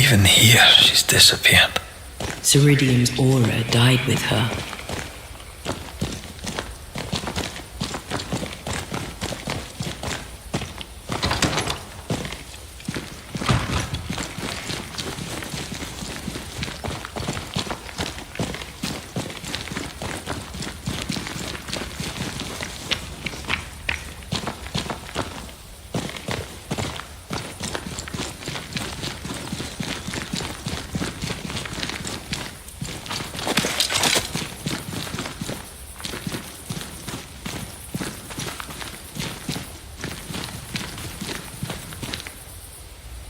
Even here, she's disappeared. Ceridian's aura died with her.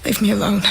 Leave me alone.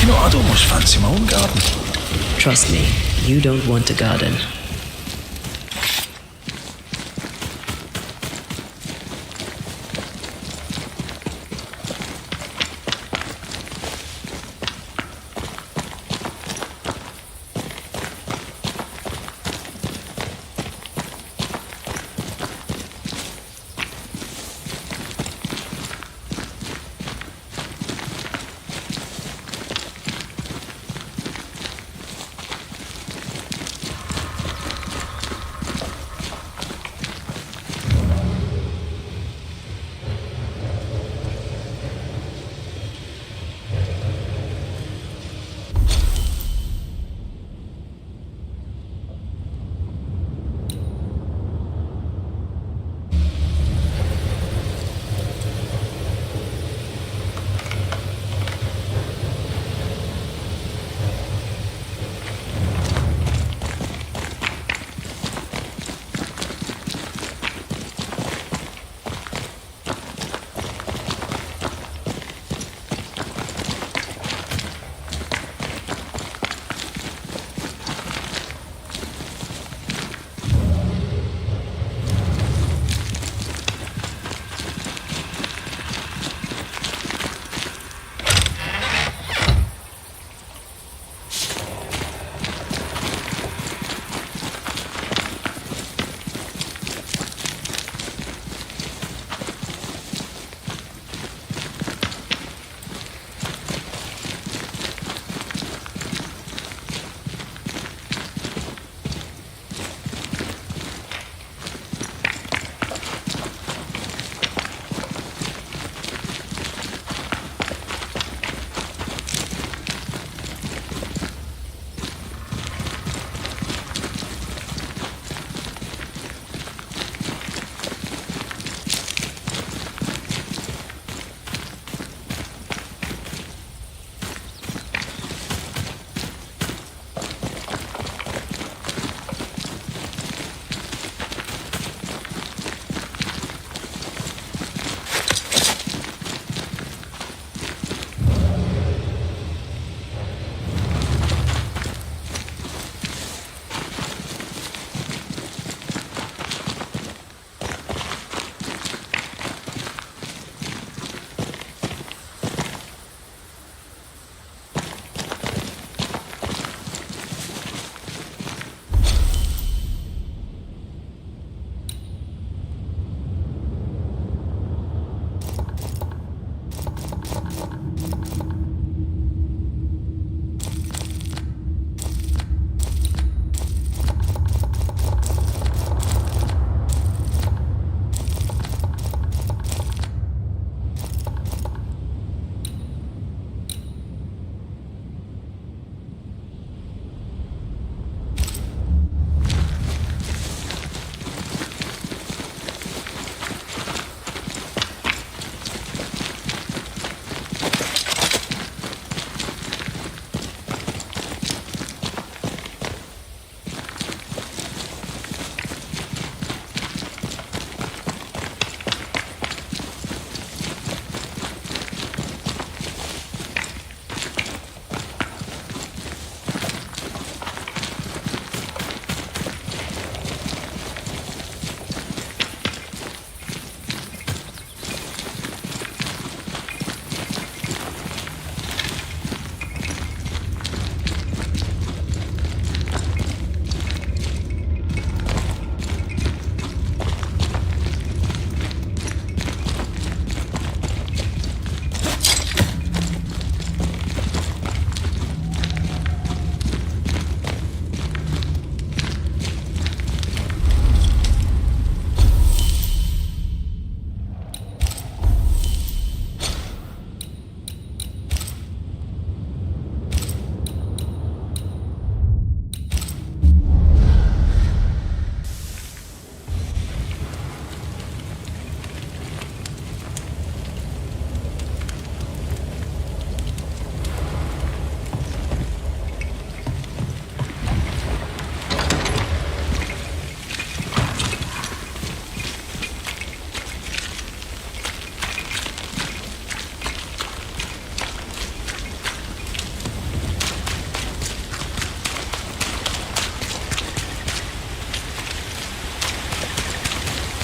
You know, I'd almost fancy my own garden. Trust me, you don't want a garden.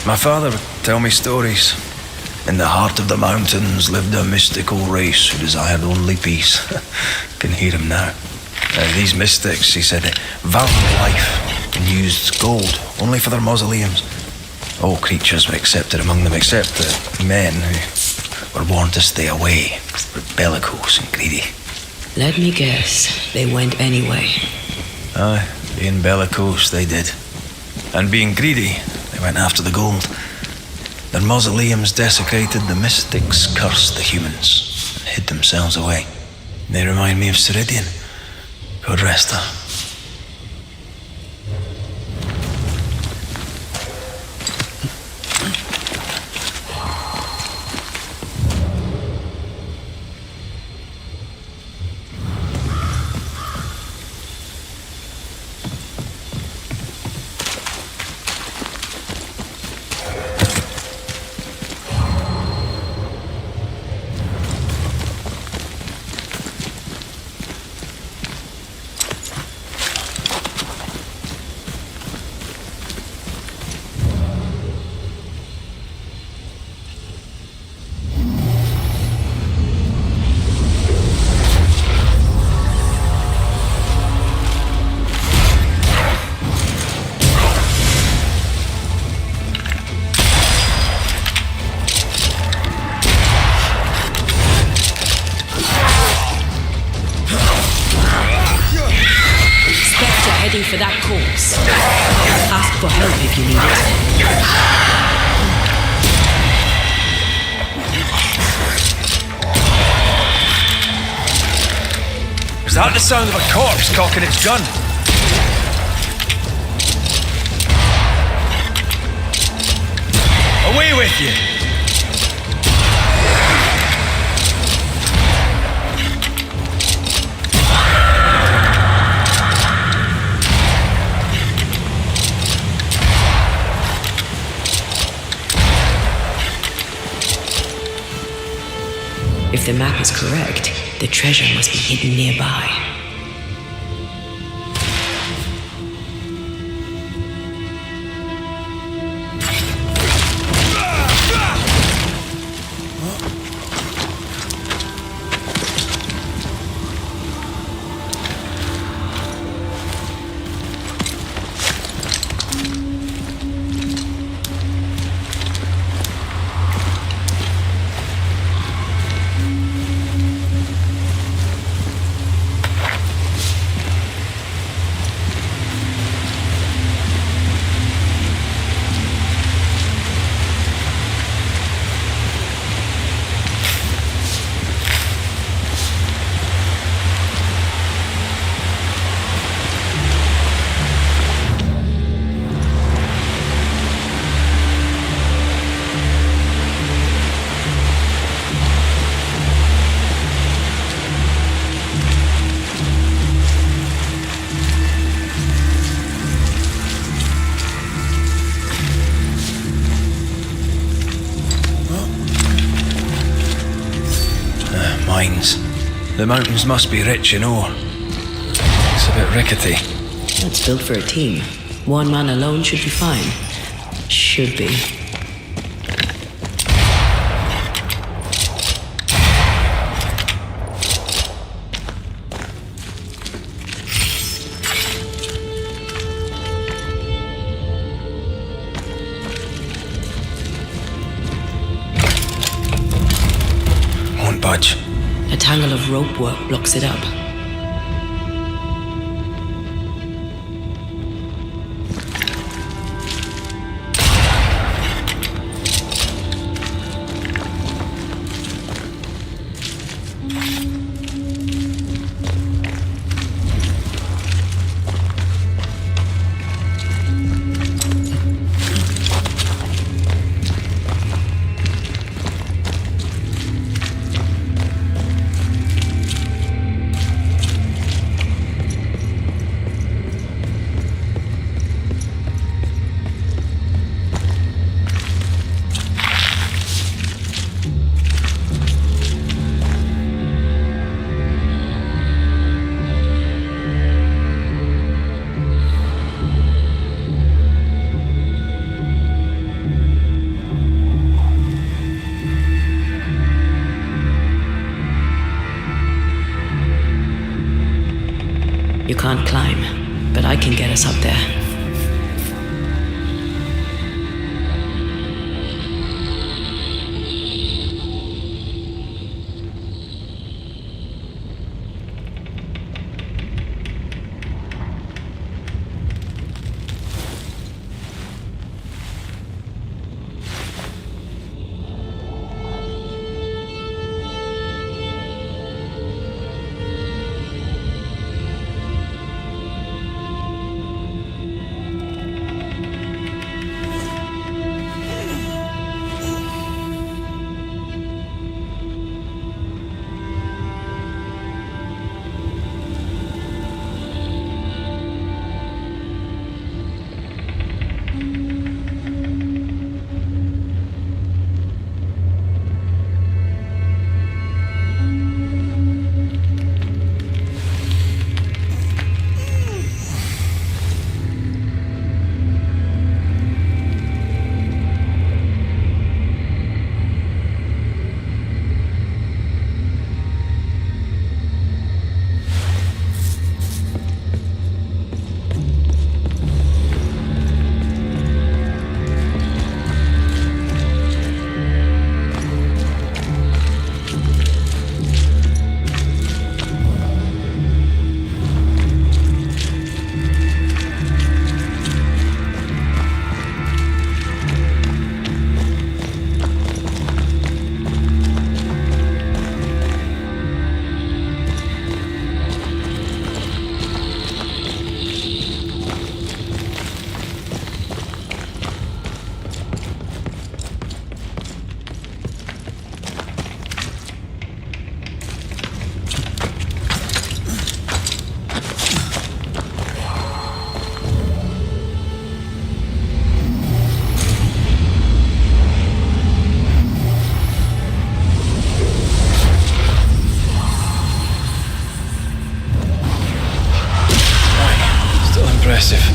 My father would tell me stories. In the heart of the mountains lived a mystical race who desired only peace. Can hear him now. These mystics, he said, valued life and used gold only for their mausoleums. All creatures were accepted among them except the men who were warned to stay away, were bellicose and greedy. Let me guess, they went anyway. Aye, being bellicose they did. And being greedy, they went after the gold. Their mausoleums desecrated, the mystics cursed the humans and hid themselves away. They remind me of Ceridian. God rest her. For that corpse. Ask for help if you need it. Is that the sound of a corpse cocking its gun? Away with you! If the map is correct, the treasure must be hidden nearby. The mountains must be rich in ore. It's a bit rickety. It's built for a team. One man alone should be fine. Should be. Won't budge. A tangle of rope work blocks it up. You can't climb, but I can get us up there. Impressive.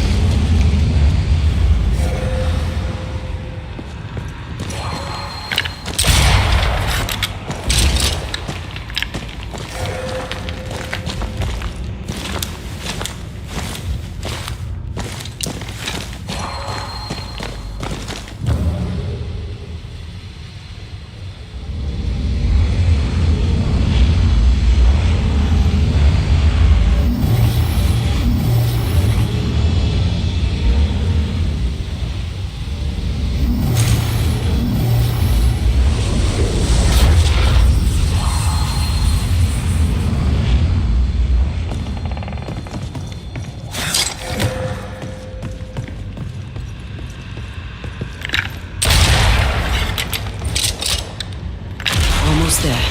Almost there.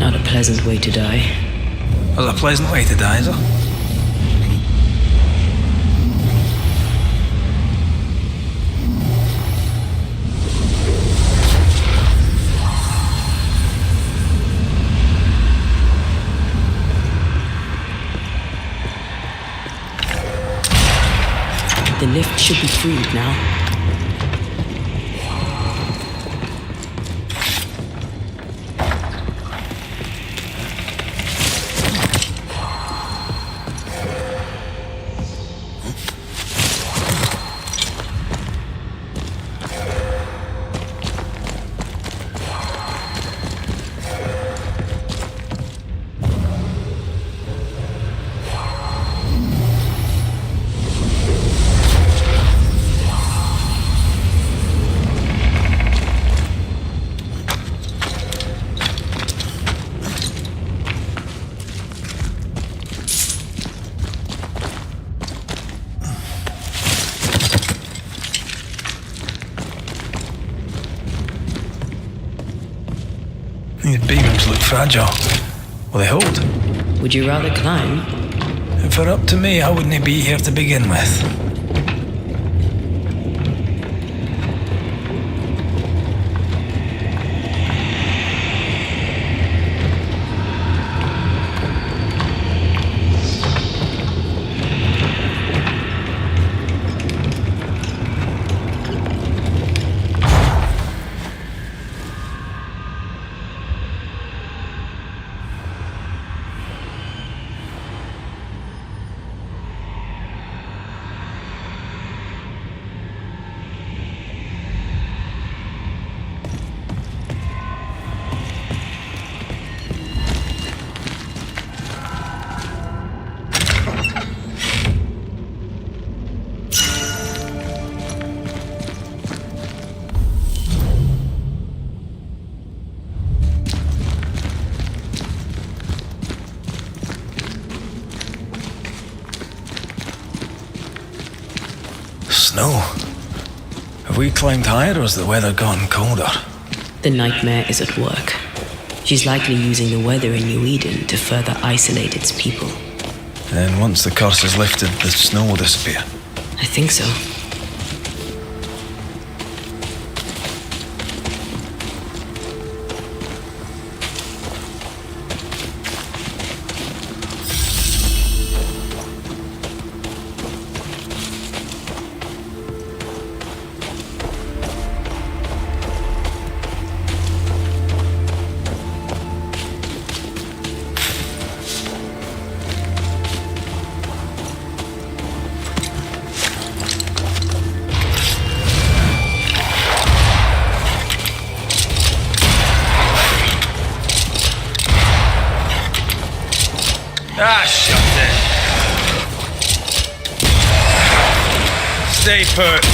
Not a pleasant way to die. That's a pleasant way to die, is it? The lift should be freed now. These beams look fragile. Will they hold? Would you rather climb? If it were up to me, I wouldn't be here to begin with. Snow? Have we climbed higher or has the weather gotten colder? The nightmare is at work. She's likely using the weather in New Eden to further isolate its people. Then once the curse is lifted, the snow will disappear. I think so. Ah, shut it. Stay put.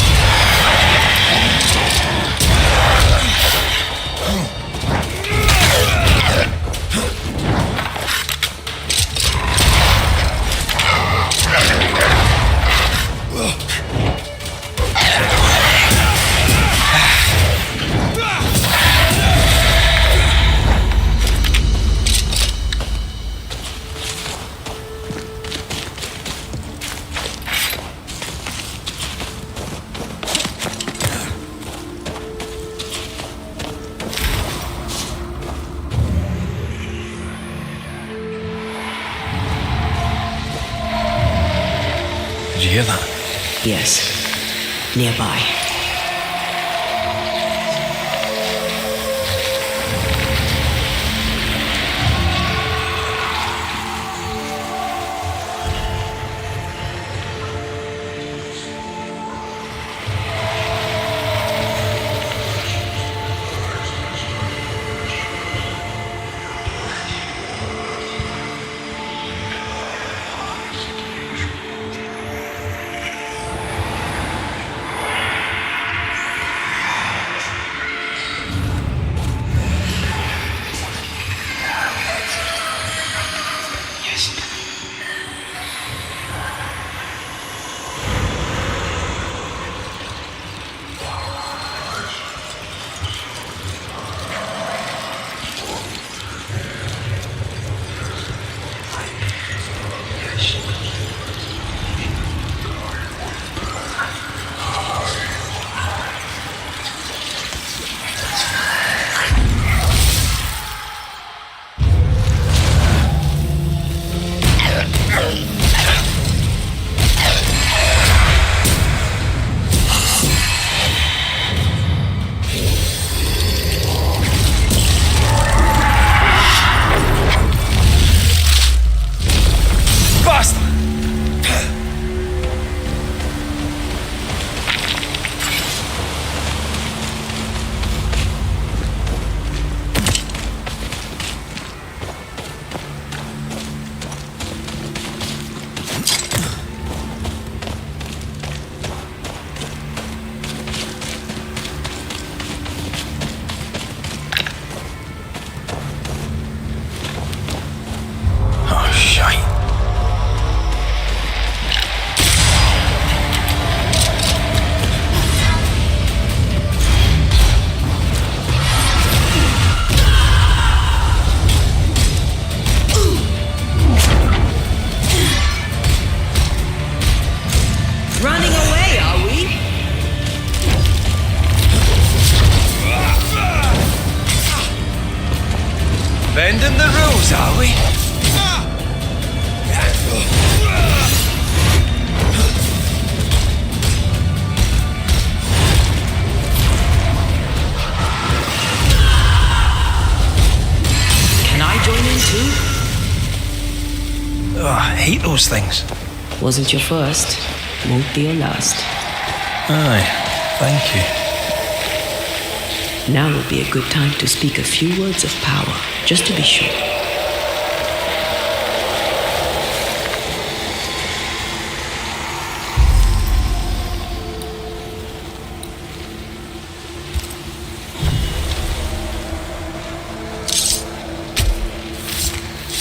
Did you hear that? Yes. Nearby. Shall we? Can I join in too? Oh, I hate those things. Wasn't your first, won't be your last. Aye, thank you. Now would be a good time to speak a few words of power, just to be sure.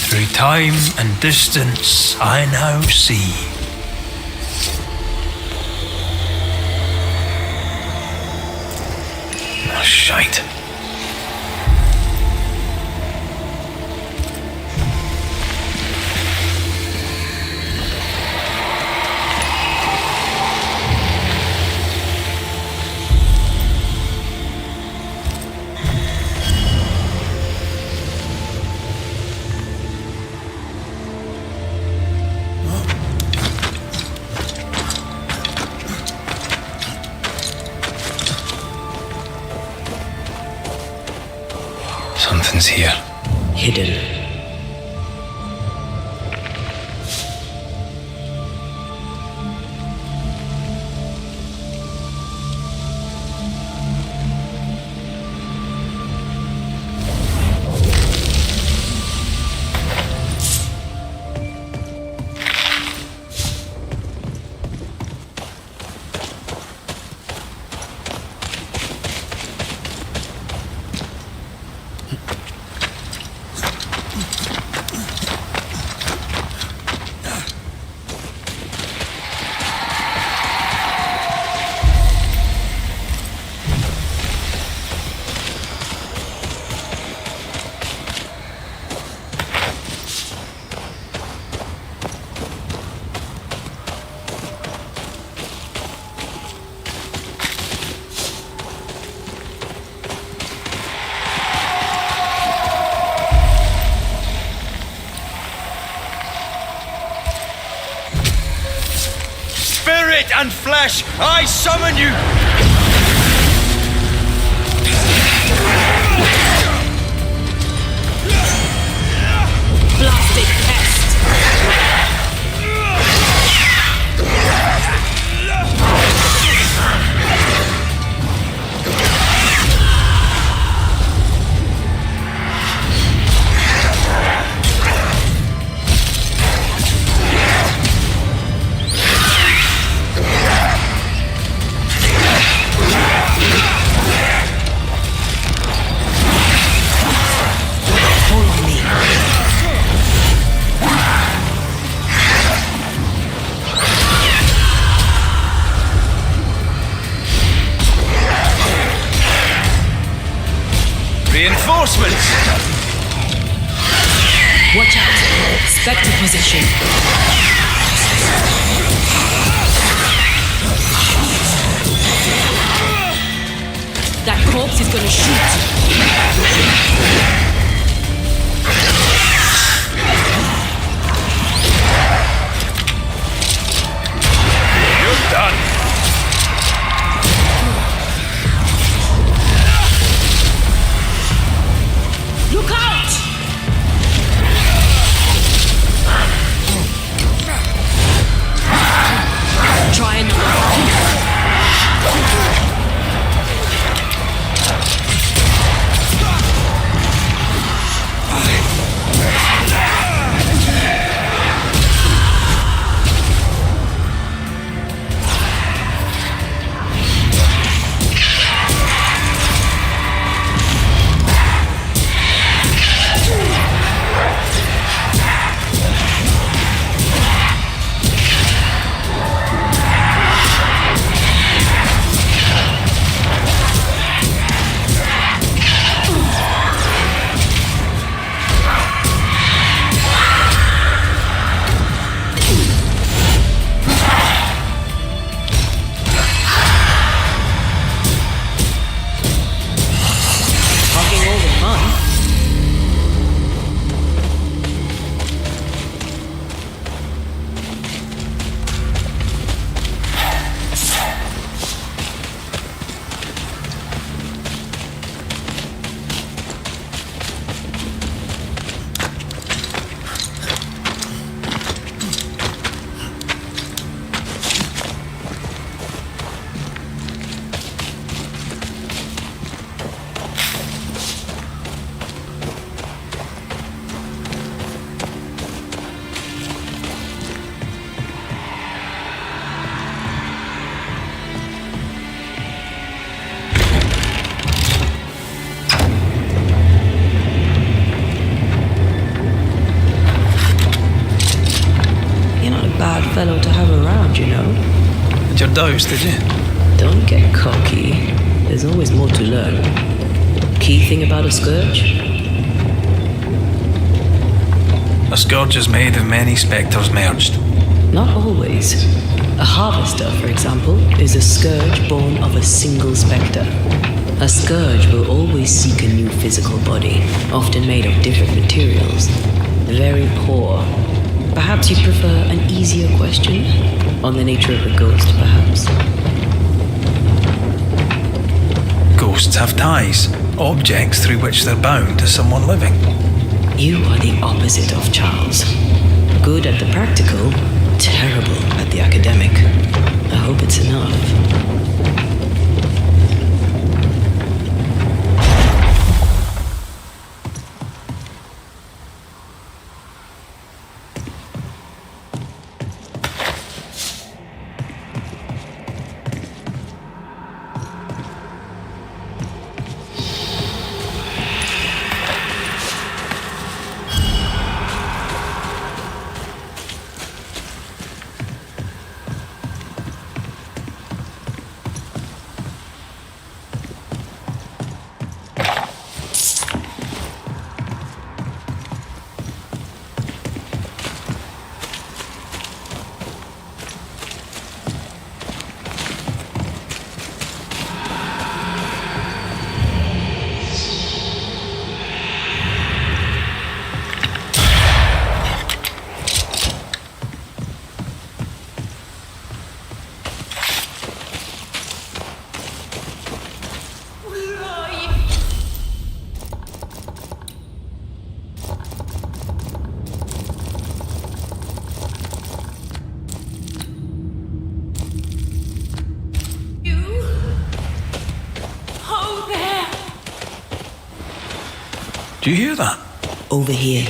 Through time and distance, I now see. Oh, shite. Something's here. Hidden. Spirit and flesh, I summon you! Plastic pest! Reinforcements! Watch out! Spectre position. That corpse is gonna shoot. You're done! Look out! bad fellow to have around, you know. Had your doubts, did you? Don't get cocky. There's always more to learn. Key thing about a scourge? A scourge is made of many spectres merged. Not always. A harvester, for example, is a scourge born of a single spectre. A scourge will always seek a new physical body, often made of different materials. Very poor. Perhaps you'd prefer an easier question? On the nature of a ghost, perhaps? Ghosts have ties, objects through which they're bound to someone living. You are the opposite of Charles. Good at the practical, terrible at the academic. I hope it's enough. Do you hear that? Over here.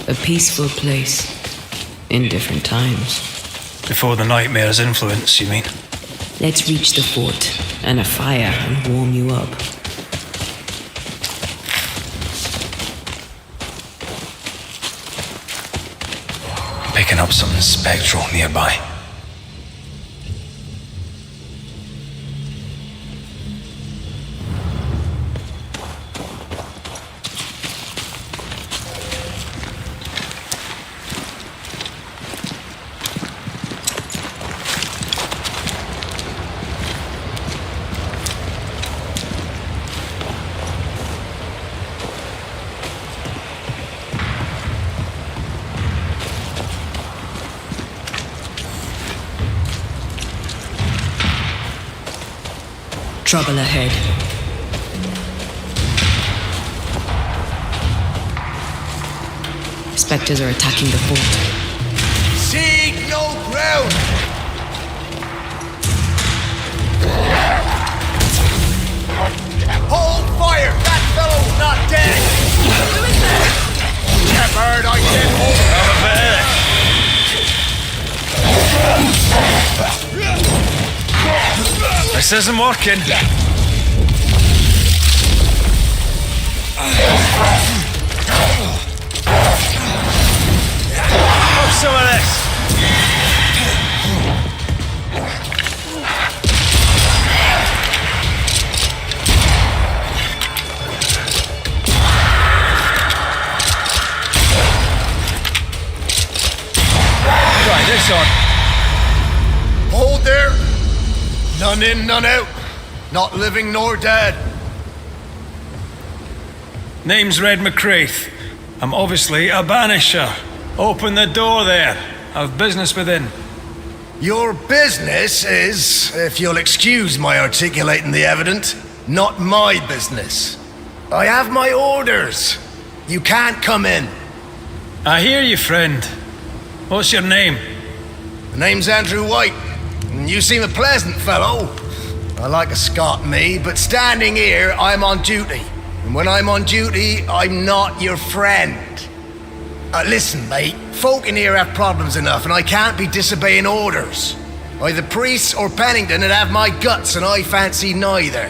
A peaceful place, in different times. Before the nightmare's influence, you mean? Let's reach the fort and a fire and warm you up. Picking up something spectral nearby. Trouble ahead. Spectres are attacking the fort. Seek no ground! Hold fire! That fellow's not dead! Shepherd, I said hold fire! This isn't working. Have some of this! Try this on. Hold there! None in, none out. Not living nor dead. Name's Red McCraith. I'm obviously a banisher. Open the door there. I've business within. Your business is, if you'll excuse my articulating the evident, not my business. I have my orders. You can't come in. I hear you, friend. What's your name? The name's Andrew White, and you seem a pleasant fellow. I like a Scot, me, but standing here, I'm on duty. And when I'm on duty, I'm not your friend. Listen, mate, folk in here have problems enough, and I can't be disobeying orders. Either priests or Pennington would have my guts, and I fancy neither.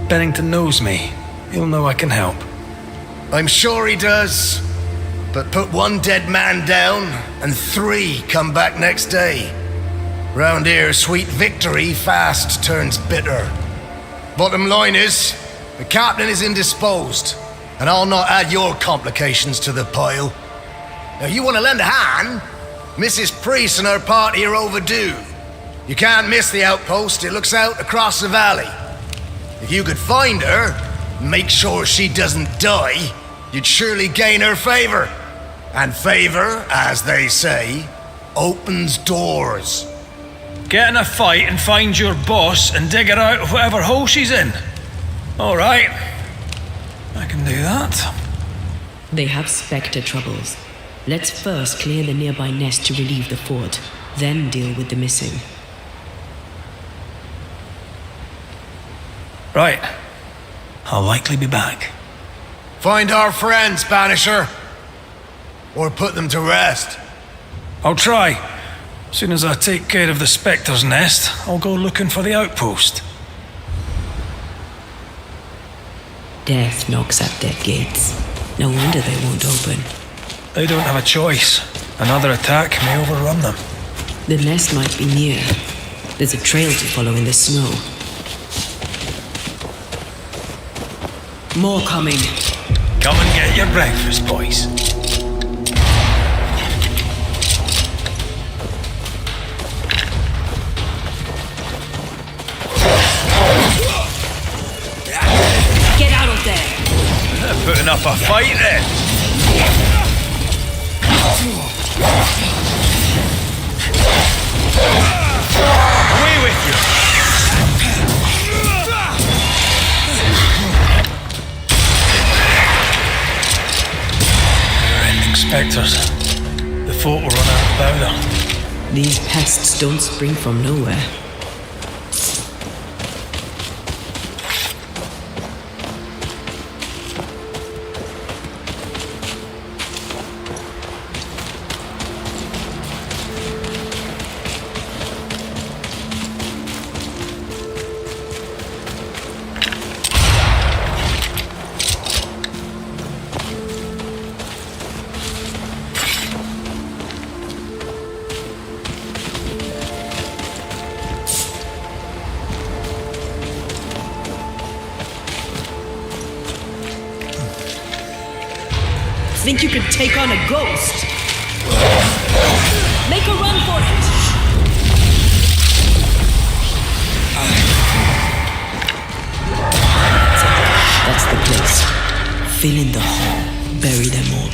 Bennington knows me. He'll know I can help. I'm sure he does. But put one dead man down, and 3 come back next day. Round here, sweet victory fast turns bitter. Bottom line is, the captain is indisposed, and I'll not add your complications to the pile. Now, you want to lend a hand? Mrs. Priest and her party are overdue. You can't miss the outpost, it looks out across the valley. If you could find her, make sure she doesn't die, you'd surely gain her favor. And favor, as they say, opens doors. Get in a fight and find your boss and dig her out of whatever hole she's in. All right. I can do that. They have Spectre troubles. Let's first clear the nearby nest to relieve the fort, then deal with the missing. Right. I'll likely be back. Find our friends, Banisher. Or put them to rest. I'll try. Soon as I take care of the Spectre's nest, I'll go looking for the outpost. Death knocks at their gates. No wonder they won't open. They don't have a choice. Another attack may overrun them. The nest might be near. There's a trail to follow in the snow. More coming. Come and get your breakfast, boys. Get out of there! They're putting up a fight then. Away with you! Never-ending spectres. The fort will run out of powder. These pests don't spring from nowhere. Think you could take on a ghost? Make a run for it! That's the place. Fill in the hole. Bury them all.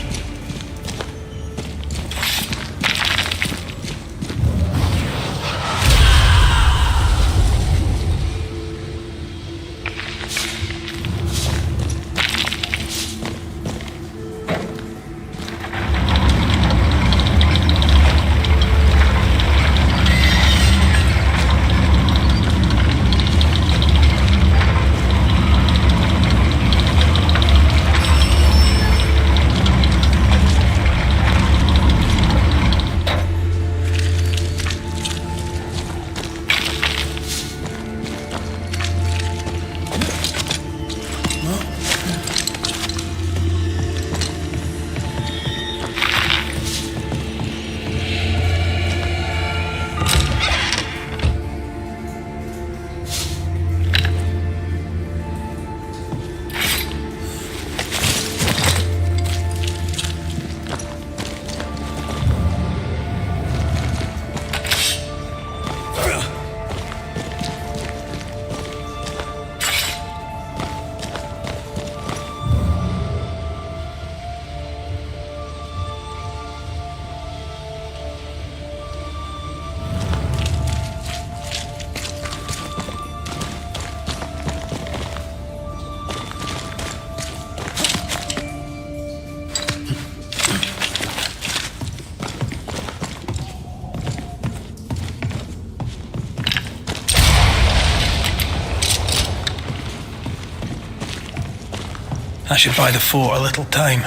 I should buy the fort a little time.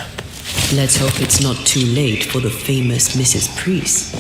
Let's hope it's not too late for the famous Mrs. Priest.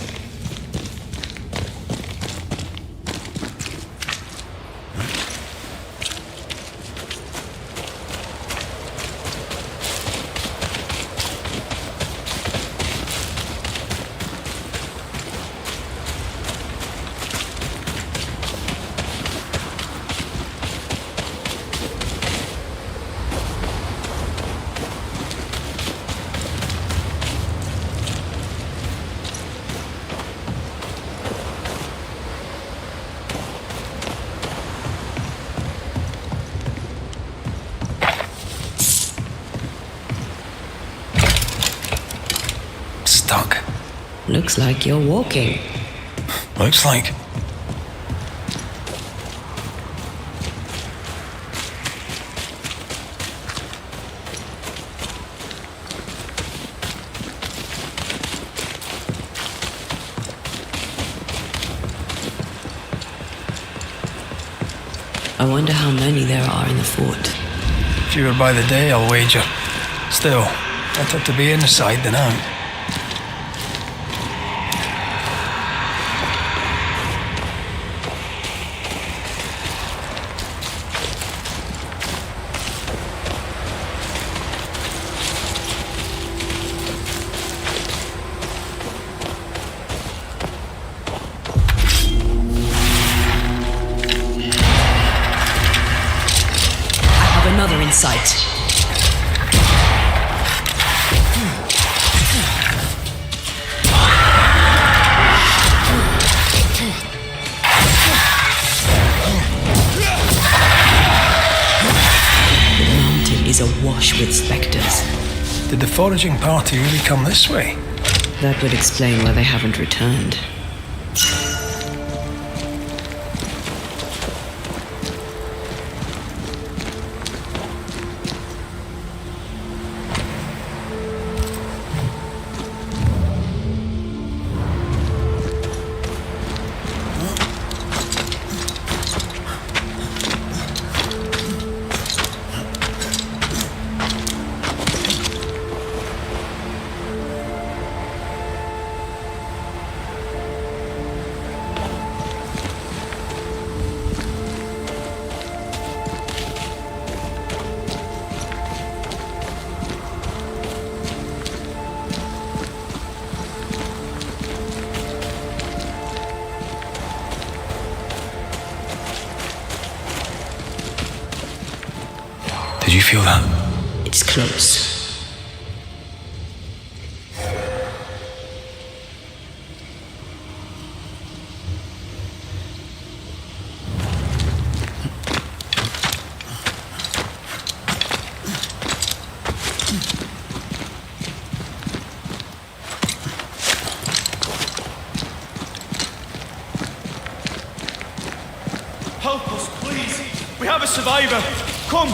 Stuck. Looks like you're walking. Looks like. I wonder how many there are in the fort. Fewer by the day, I'll wager. Still, better to be inside than out. Another in sight. The mountain is awash with specters. Did the foraging party really come this way? That would explain why they haven't returned. Did you feel that? It's close. Help us, please. We have a survivor. Come.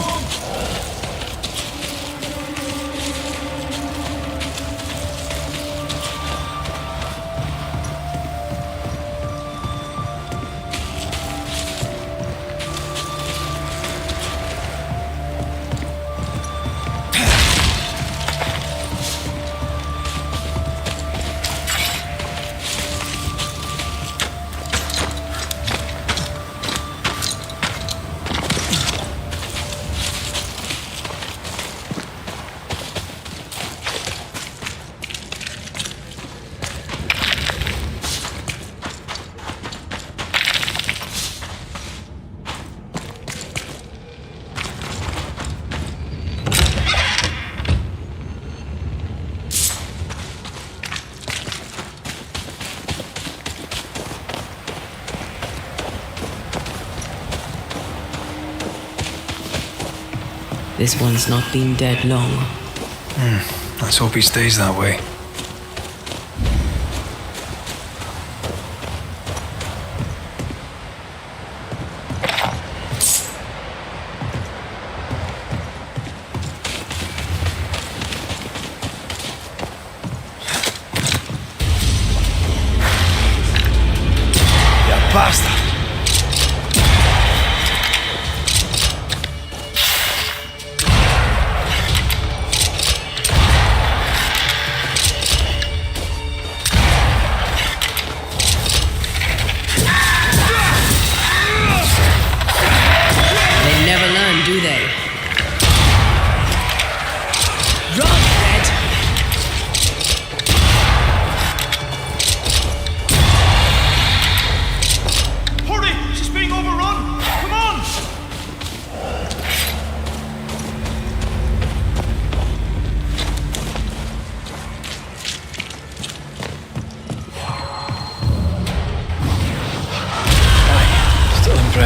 This one's not been dead long. Let's hope he stays that way. You bastard!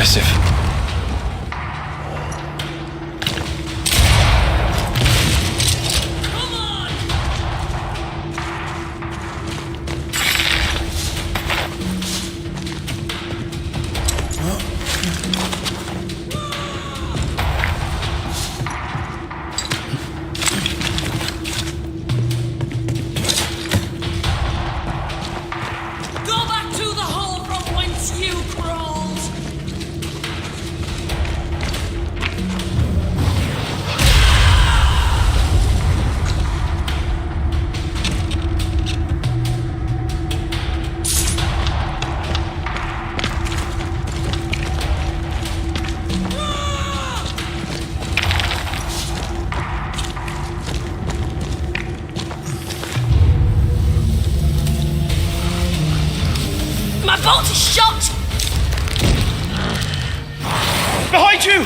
impressive. Go back to the hole from whence you crawled! My bolt is shot! Behind you!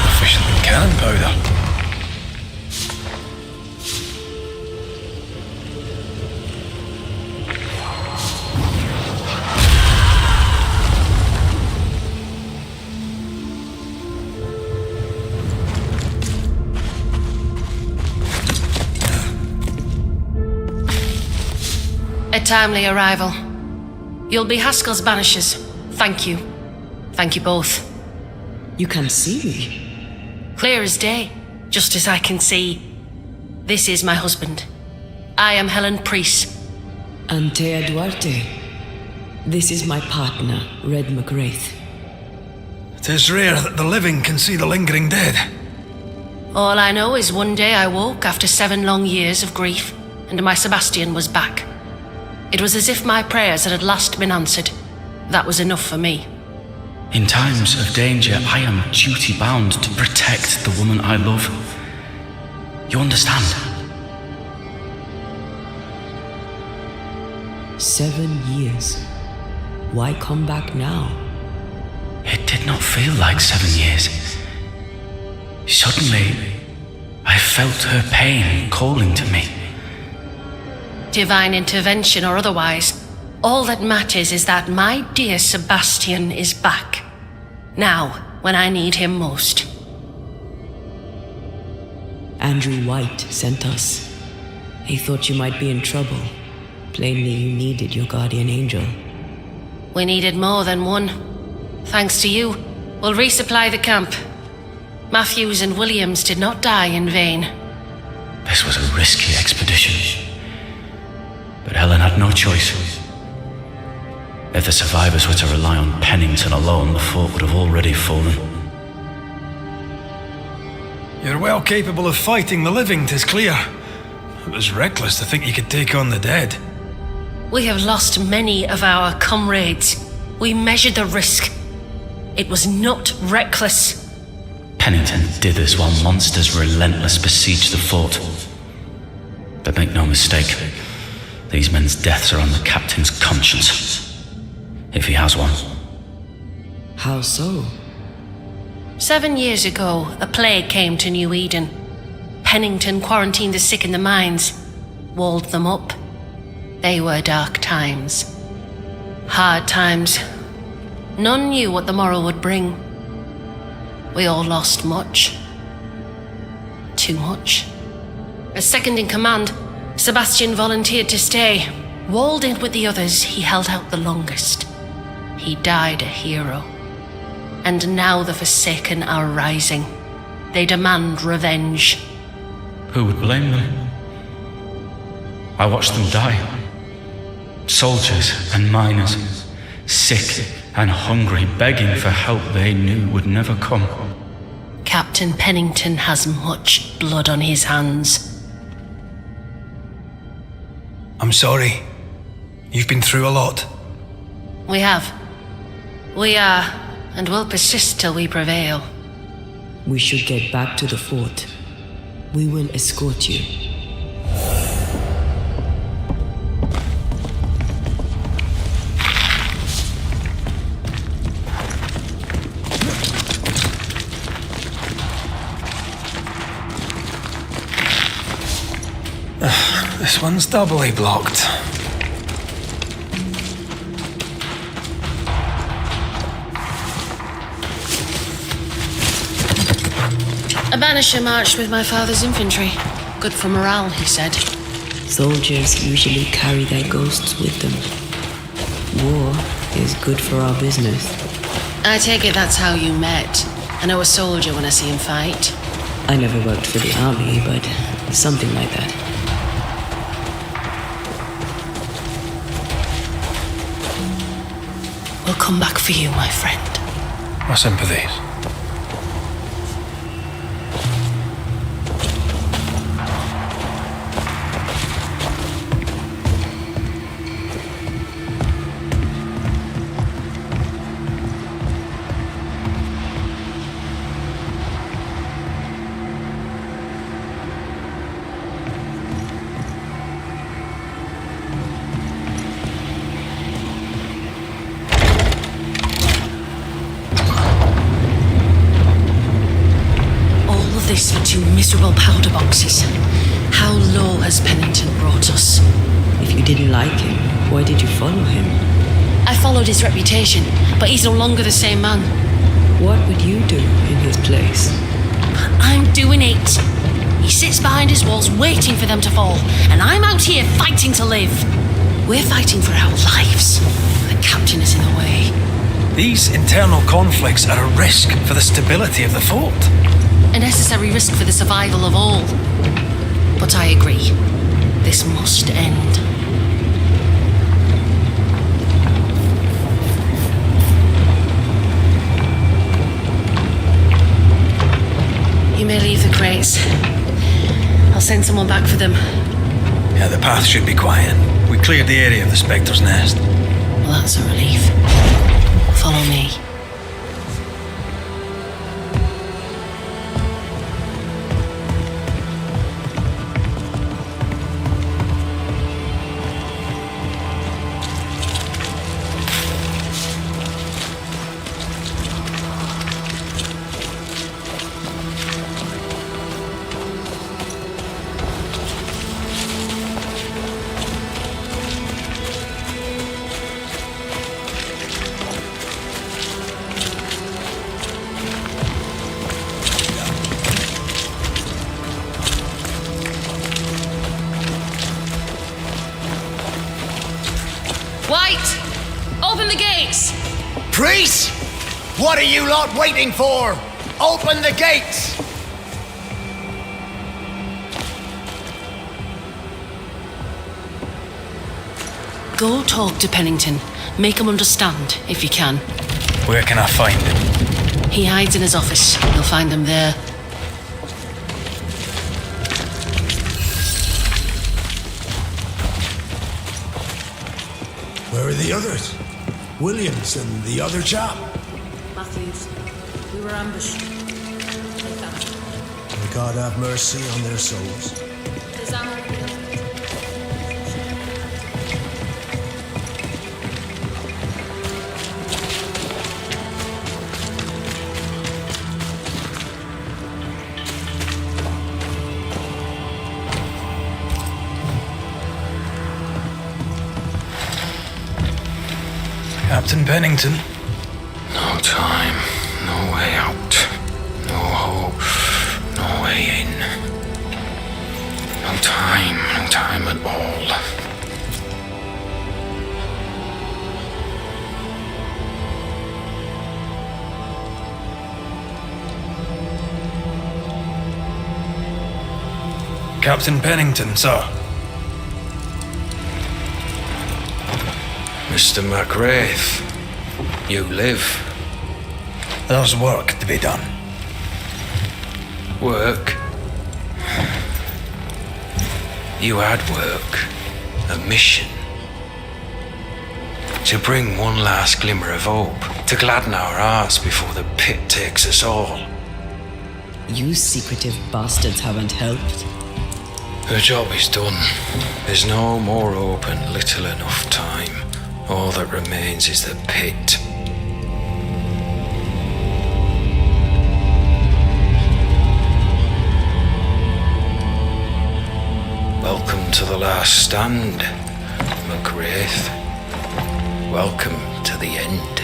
Efficient than cannon powder. A timely arrival. You'll be Haskell's Banishers. Thank you. Thank you both. You can see me. Clear as day, just as I can see. This is my husband. I am Helen Priest. Antea Duarte. This is my partner, Red McGrath. 'Tis rare that the living can see the lingering dead. All I know is one day I woke after 7 long years of grief, and my Sebastian was back. It was as if my prayers had at last been answered. That was enough for me. In times of danger, I am duty-bound to protect the woman I love. You understand? 7 years. Why come back now? It did not feel like 7 years. Suddenly, I felt her pain calling to me. Divine intervention or otherwise, all that matters is that my dear Sebastian is back. Now, when I need him most. Andrew White sent us. He thought you might be in trouble. Plainly, you needed your guardian angel. We needed more than one. Thanks to you, we'll resupply the camp. Matthews and Williams did not die in vain. This was a risky expedition. But Helen had no choice. If the survivors were to rely on Pennington alone, the fort would have already fallen. You're well capable of fighting the living, 'tis clear. It was reckless to think you could take on the dead. We have lost many of our comrades. We measured the risk. It was not reckless. Pennington did this while monsters relentless besieged the fort. But make no mistake, these men's deaths are on the captain's conscience. If he has one. How so? 7 years ago, a plague came to New Eden. Pennington quarantined the sick in the mines, walled them up. They were dark times. Hard times. None knew what the morrow would bring. We all lost much. Too much. As second in command, Sebastian volunteered to stay. Walled in with the others, he held out the longest. He died a hero. And now the Forsaken are rising. They demand revenge. Who would blame them? I watched them die. Soldiers and miners, sick and hungry, begging for help they knew would never come. Captain Pennington has much blood on his hands. I'm sorry. You've been through a lot. We have. We are, and will persist till we prevail. We should get back to the fort. We will escort you. This one's doubly blocked. A Banisher marched with my father's infantry. Good for morale, he said. Soldiers usually carry their ghosts with them. War is good for our business. I take it that's how you met. I know a soldier when I see him fight. I never worked for the army, but something like that. We'll come back for you, my friend. My sympathies. This for 2 miserable powder boxes. How low has Pennington brought us? If you didn't like him, why did you follow him? I followed his reputation, but he's no longer the same man. What would you do in his place? I'm doing it. He sits behind his walls waiting for them to fall, and I'm out here fighting to live. We're fighting for our lives. The captain is in the way. These internal conflicts are a risk for the stability of the fort. A necessary risk for the survival of all. But I agree. This must end. You may leave the crates. I'll send someone back for them. Yeah, the path should be quiet. We cleared the area of the Spectre's nest. Well, that's a relief. Follow me. White! Open the gates! Priest! What are you lot waiting for? Open the gates! Go talk to Pennington. Make him understand, if you can. Where can I find him? He hides in his office. You'll find him there. Where are the others? Williams and the other chap? Matthews, we were ambushed. Take that. May God have mercy on their souls. There's ammo in the elevator. Captain Pennington. No time, no way out, no hope, no way in. No time at all. Captain Pennington, sir. Mr. McWraith, you live. There's work to be done. Work? You had work. A mission. To bring one last glimmer of hope. To gladden our hearts before the pit takes us all. You secretive bastards haven't helped. The job is done. There's no more hope and little enough time. All that remains is the pit. Welcome to the last stand, McWraith. Welcome to the end.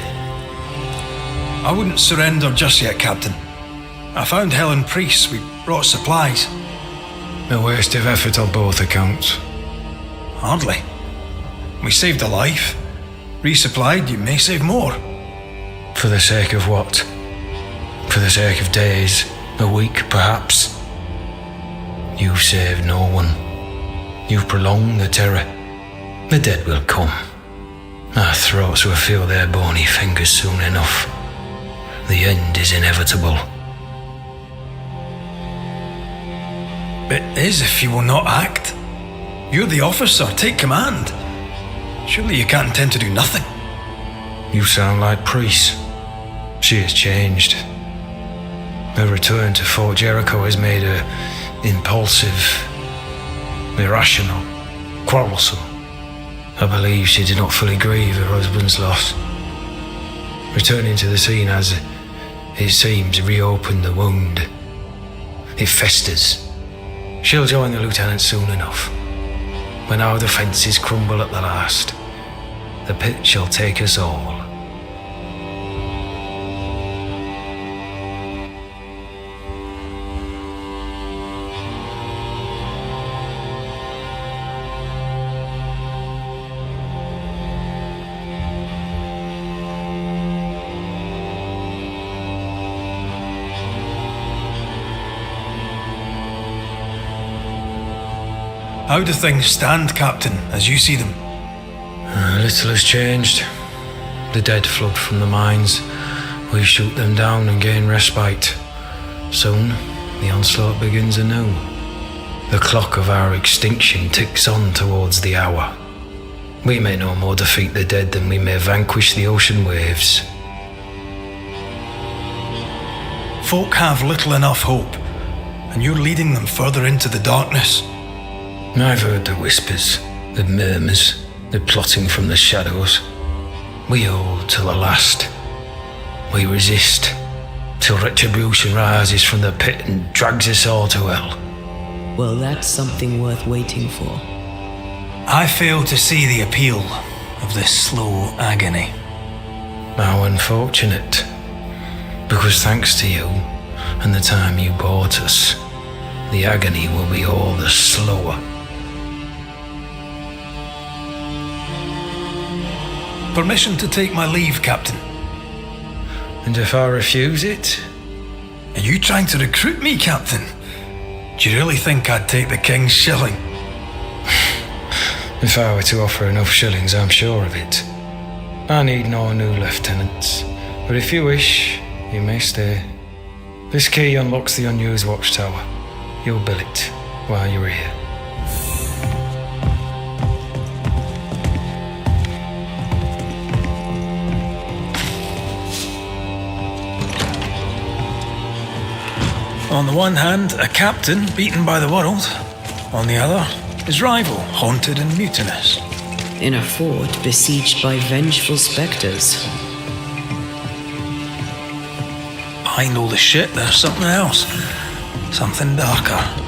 I wouldn't surrender just yet, Captain. I found Helen Priest. We brought supplies. A waste of effort on both accounts. Hardly. We saved a life. Resupplied, you may save more. For the sake of what? For the sake of days, a week perhaps? You've saved no one. You've prolonged the terror. The dead will come. Our throats will feel their bony fingers soon enough. The end is inevitable. It is if you will not act. You're the officer, take command. Surely you can't intend to do nothing. You sound like Priest. She has changed. Her return to Fort Jericho has made her impulsive, irrational, quarrelsome. I believe she did not fully grieve her husband's loss. Returning to the scene has, it seems, reopened the wound. It festers. She'll join the lieutenant soon enough. When our defences crumble at the last, the pit shall take us all. How do things stand, Captain, as you see them? Little has changed. The dead flood from the mines. We shoot them down and gain respite. Soon, the onslaught begins anew. The clock of our extinction ticks on towards the hour. We may no more defeat the dead than we may vanquish the ocean waves. Folk have little enough hope, and you're leading them further into the darkness. I've heard the whispers, the murmurs, the plotting from the shadows. We hold till the last. We resist till retribution rises from the pit and drags us all to hell. Well, that's something worth waiting for. I fail to see the appeal of this slow agony. How unfortunate. Because thanks to you and the time you bought us, the agony will be all the slower. Permission to take my leave, Captain. And if I refuse it? Are you trying to recruit me, Captain? Do you really think I'd take the King's shilling? If I were to offer enough shillings, I'm sure of it. I need no new lieutenants. But if you wish, you may stay. This key unlocks the unused watchtower. You'll bill it while you're here. On the one hand, a captain beaten by the world. On the other, his rival, haunted and mutinous. In a fort besieged by vengeful spectres. Behind all the shit, there's something else. Something darker.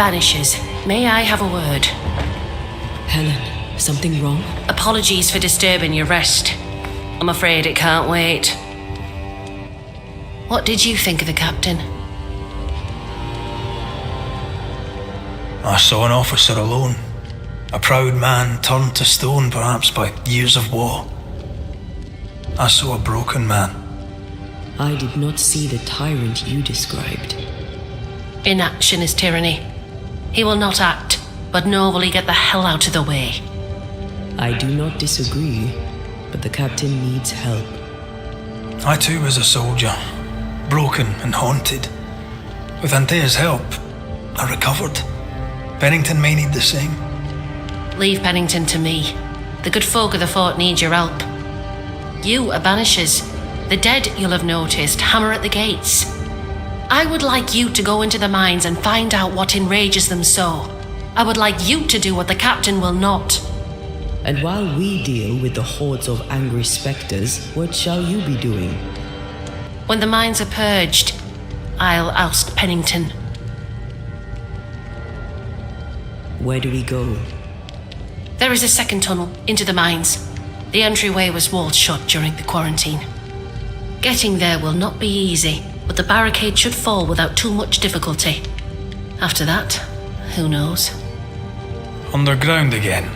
Banishers, may I have a word? Helen, something wrong? Apologies for disturbing your rest. I'm afraid it can't wait. What did you think of the captain? I saw an officer alone. A proud man turned to stone, perhaps by years of war. I saw a broken man. I did not see the tyrant you described. Inaction is tyranny. He will not act, but nor will he get the hell out of the way. I do not disagree, but the captain needs help. I too was a soldier, broken and haunted. With Antea's help, I recovered. Pennington may need the same. Leave Pennington to me. The good folk of the fort need your help. You are Banishers. The dead, you'll have noticed, hammer at the gates. I would like you to go into the mines and find out what enrages them so. I would like you to do what the captain will not. And while we deal with the hordes of angry spectres, what shall you be doing? When the mines are purged, I'll oust Pennington. Where do we go? There is a second tunnel into the mines. The entryway was walled shut during the quarantine. Getting there will not be easy, but the barricade should fall without too much difficulty. After that, who knows? Underground again.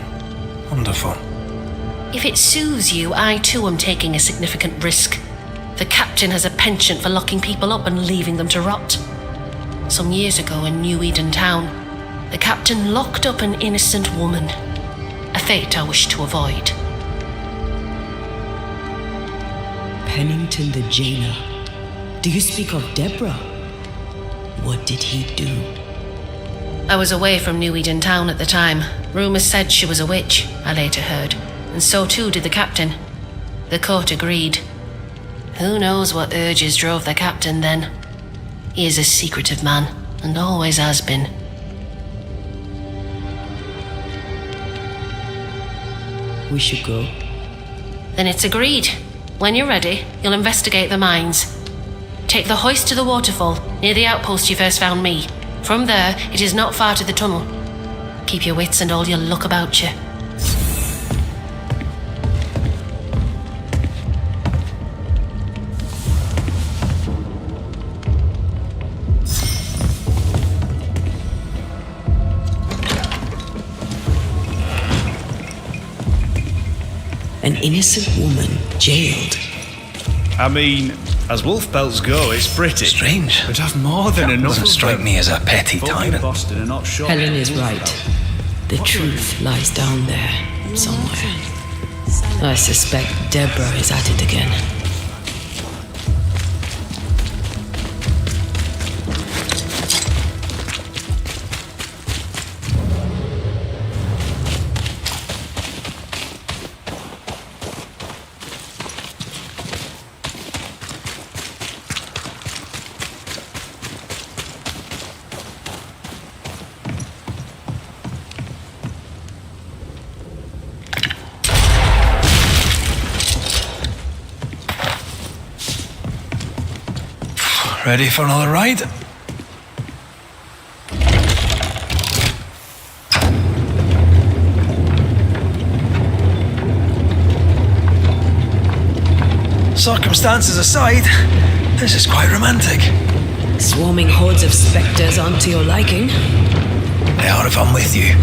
Wonderful. If it soothes you, I too am taking a significant risk. The captain has a penchant for locking people up and leaving them to rot. Some years ago in New Eden Town, the captain locked up an innocent woman. A fate I wish to avoid. Pennington the jailer. Do you speak of Deborah? What did he do? I was away from New Eden Town at the time. Rumours said she was a witch, I later heard, and so too did the captain. The court agreed. Who knows what urges drove the captain then? He is a secretive man, and always has been. We should go. Then it's agreed. When you're ready, you'll investigate the mines. Take the hoist to the waterfall, near the outpost you first found me. From there, it is not far to the tunnel. Keep your wits and all your luck about you. An innocent woman jailed. I mean, as wolf belts go, it's pretty. Strange. We'd have more than enough Doesn't of strike them. me as a petty Folk in tyrant. Boston are not sure. Helen is right. The truth lies down there, somewhere. I suspect Deborah is at it again. Ready for another ride? Circumstances aside, this is quite romantic. Swarming hordes of spectres aren't to your liking. They are if I'm with you.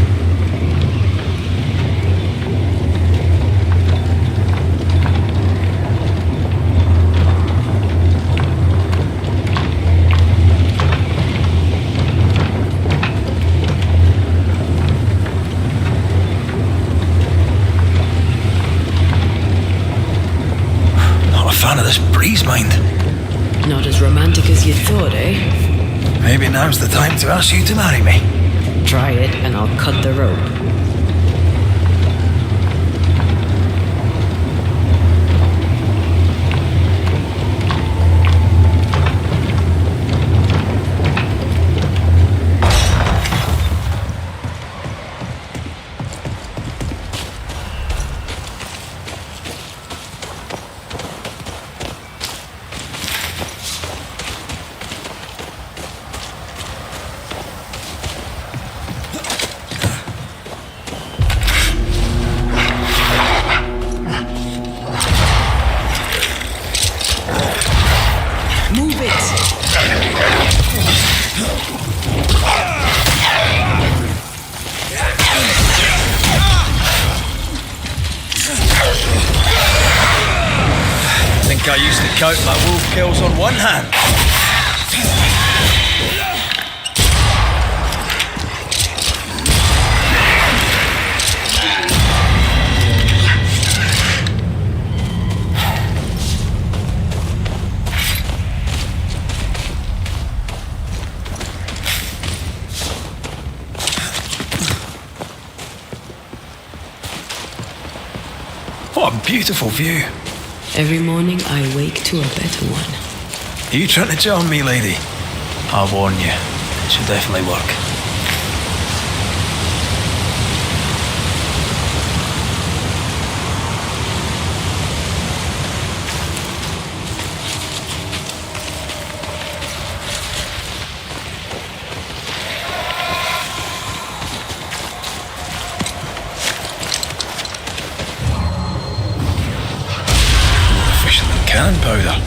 Fan of this breeze, mind. Not as romantic as you thought, eh? Maybe now's the time to ask you to marry me. Try it and I'll cut the rope. think I used to count my wolf kills on one hand. What a beautiful view. Every morning I wake to a better one. Are you trying to charm me, lady? I'll warn you. It should definitely work. Cannon powder.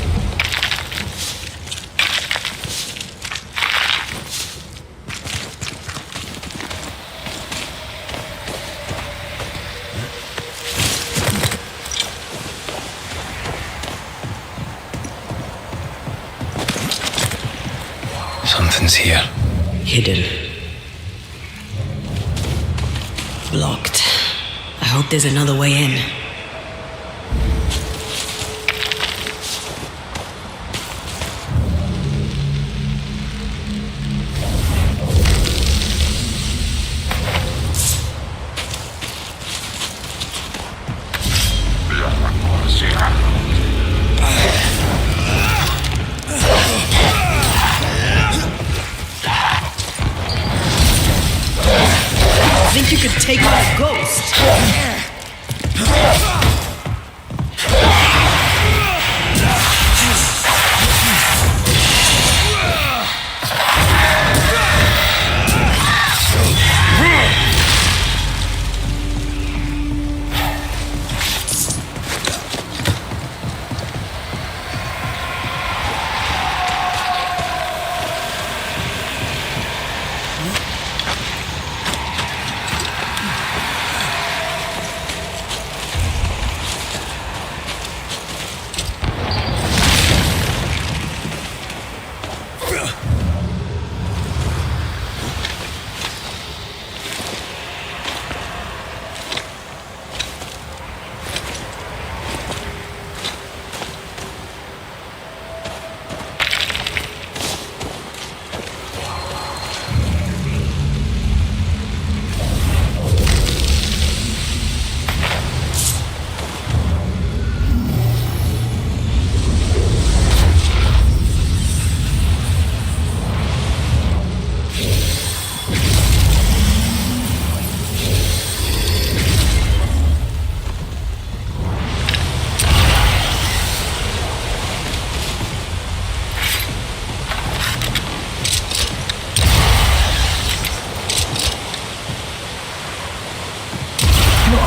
Something's here. Hidden. Blocked. I hope there's another way in. Think you could take on a ghost?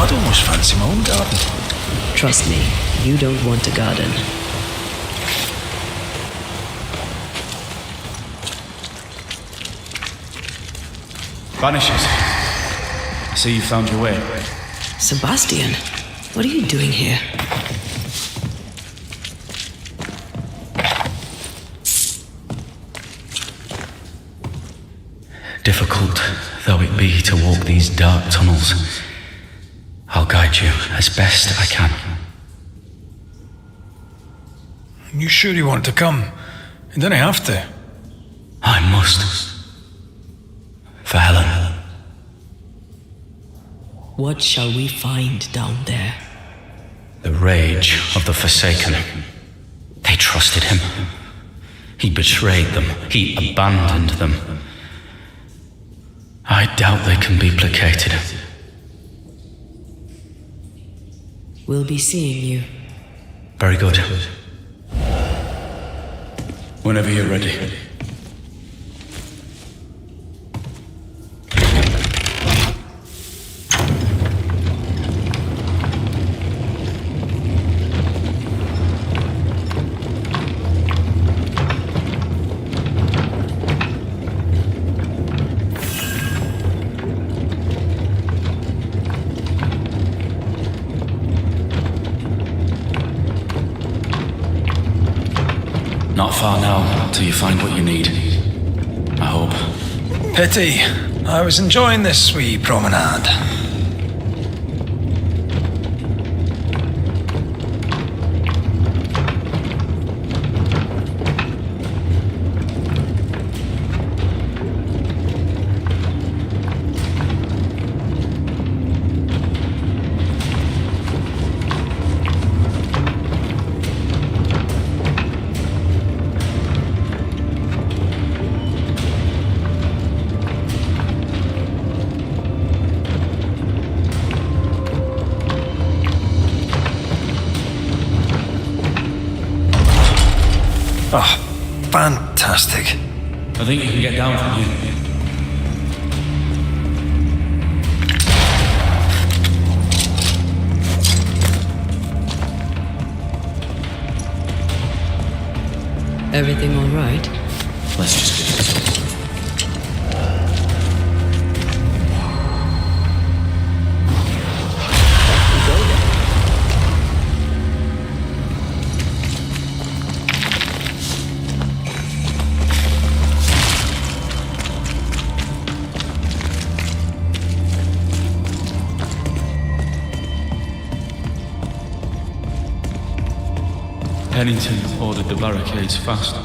I'd almost fancy my own garden. Trust me, you don't want a garden. Banishers. I see you found your way. Sebastian, what are you doing here? Difficult though it be to walk these dark tunnels, I'll guide you as best I can. You sure you want to come? You don't have to. I must. For Helen. What shall we find down there? The rage of the Forsaken. They trusted him. He betrayed them. He abandoned them. I doubt they can be placated. We'll be seeing you. Very good. Whenever you're ready. Not far now, till you find what you need. I hope. Pity. I was enjoying this wee promenade. Oh, fantastic. I think you can get down from here. Everything all right? Let's just get this over. Pennington ordered the barricades fast.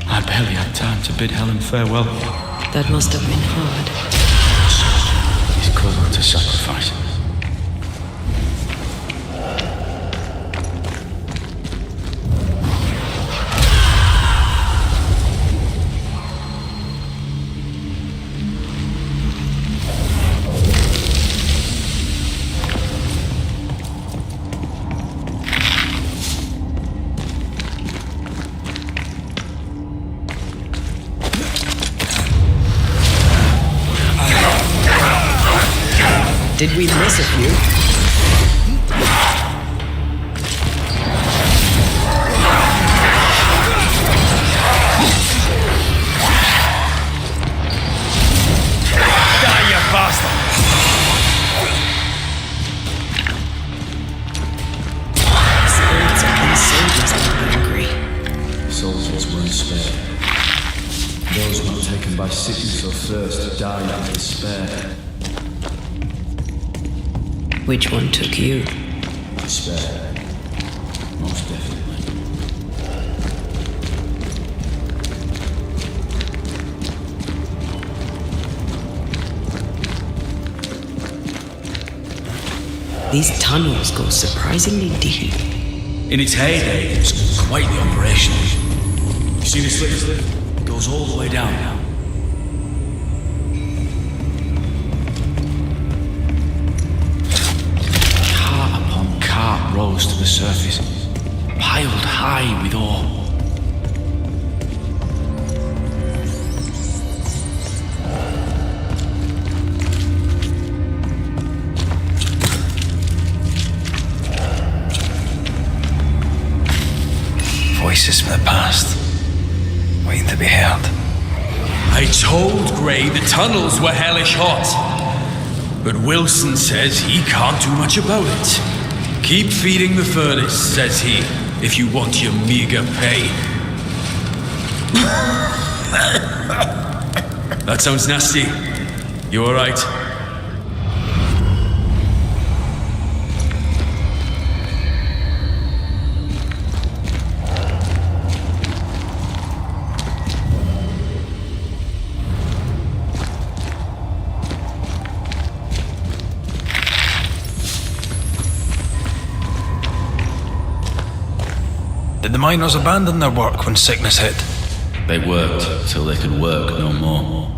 I barely had time to bid Helen farewell. That must have been hard. He's called to sacrifice. Did we miss a few? Die, you bastard! Spirits of these soldiers are angry. Soldiers weren't spared. Those not taken by sickness or thirst died in despair. Which one took you? Despair. Most definitely. These tunnels go surprisingly deep. In its heyday, it was quite the operation. You see this lift? It goes all the way down now. Rose to the surface, piled high with ore. Voices from the past, waiting to be heard. I told Gray the tunnels were hellish hot, but Wilson says he can't do much about it. Keep feeding the furnace, says he, if you want your meager pay. That sounds nasty. You alright? Did the miners abandon their work when sickness hit? They worked till they could work no more.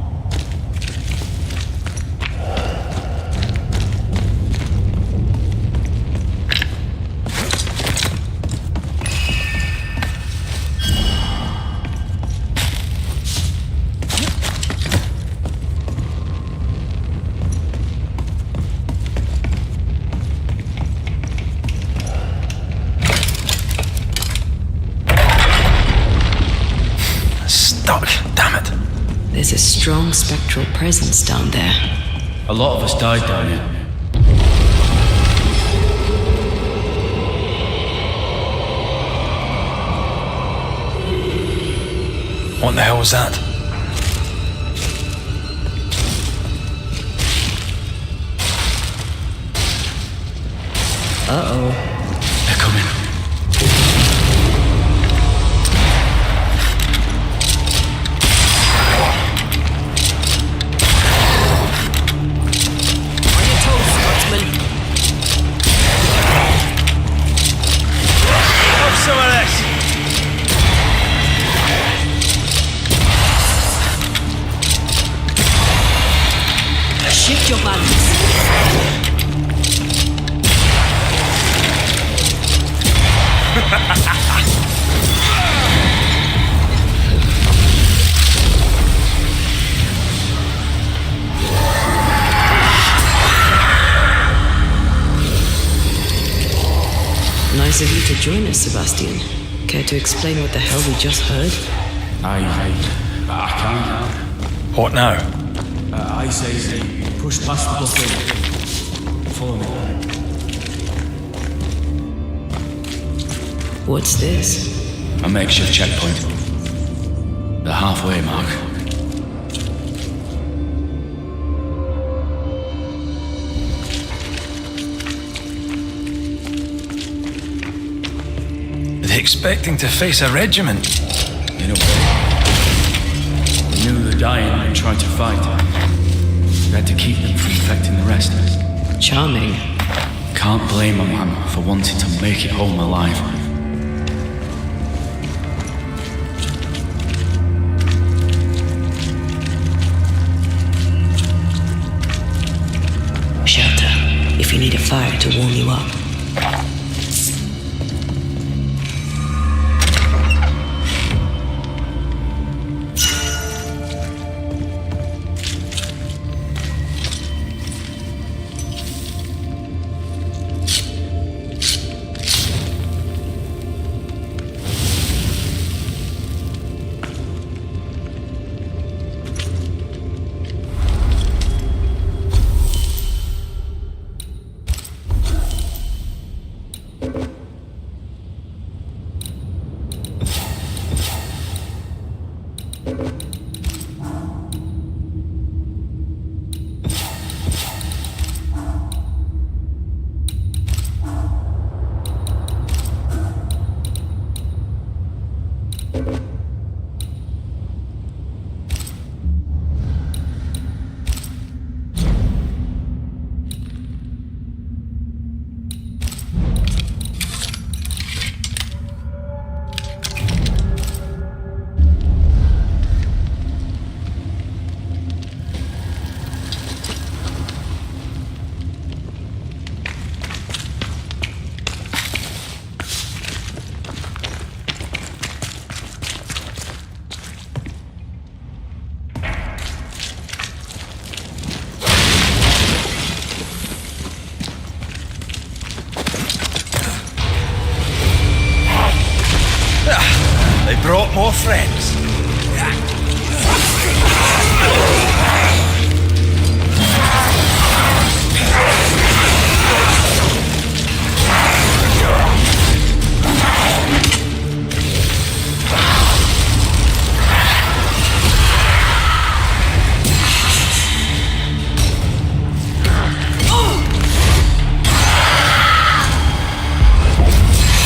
Stuck, damn it. There's a strong spectral presence down there. A lot of us died down here. What the hell was that? Uh-oh. They're coming. On your toes, Scotsman. Have some of this! Shift your balance. Nice of you to join us, Sebastian. Care to explain what the hell we just heard? I can't. What now? I say, push past the buffet. Follow me. What's this? A makeshift checkpoint. The halfway mark. They're expecting to face a regiment. In a way. We knew the dying and tried to fight. We had to keep them from infecting the rest. Charming. Can't blame a man for wanting to make it home alive. Shelter, if you need a fire to warm you up. They brought more friends.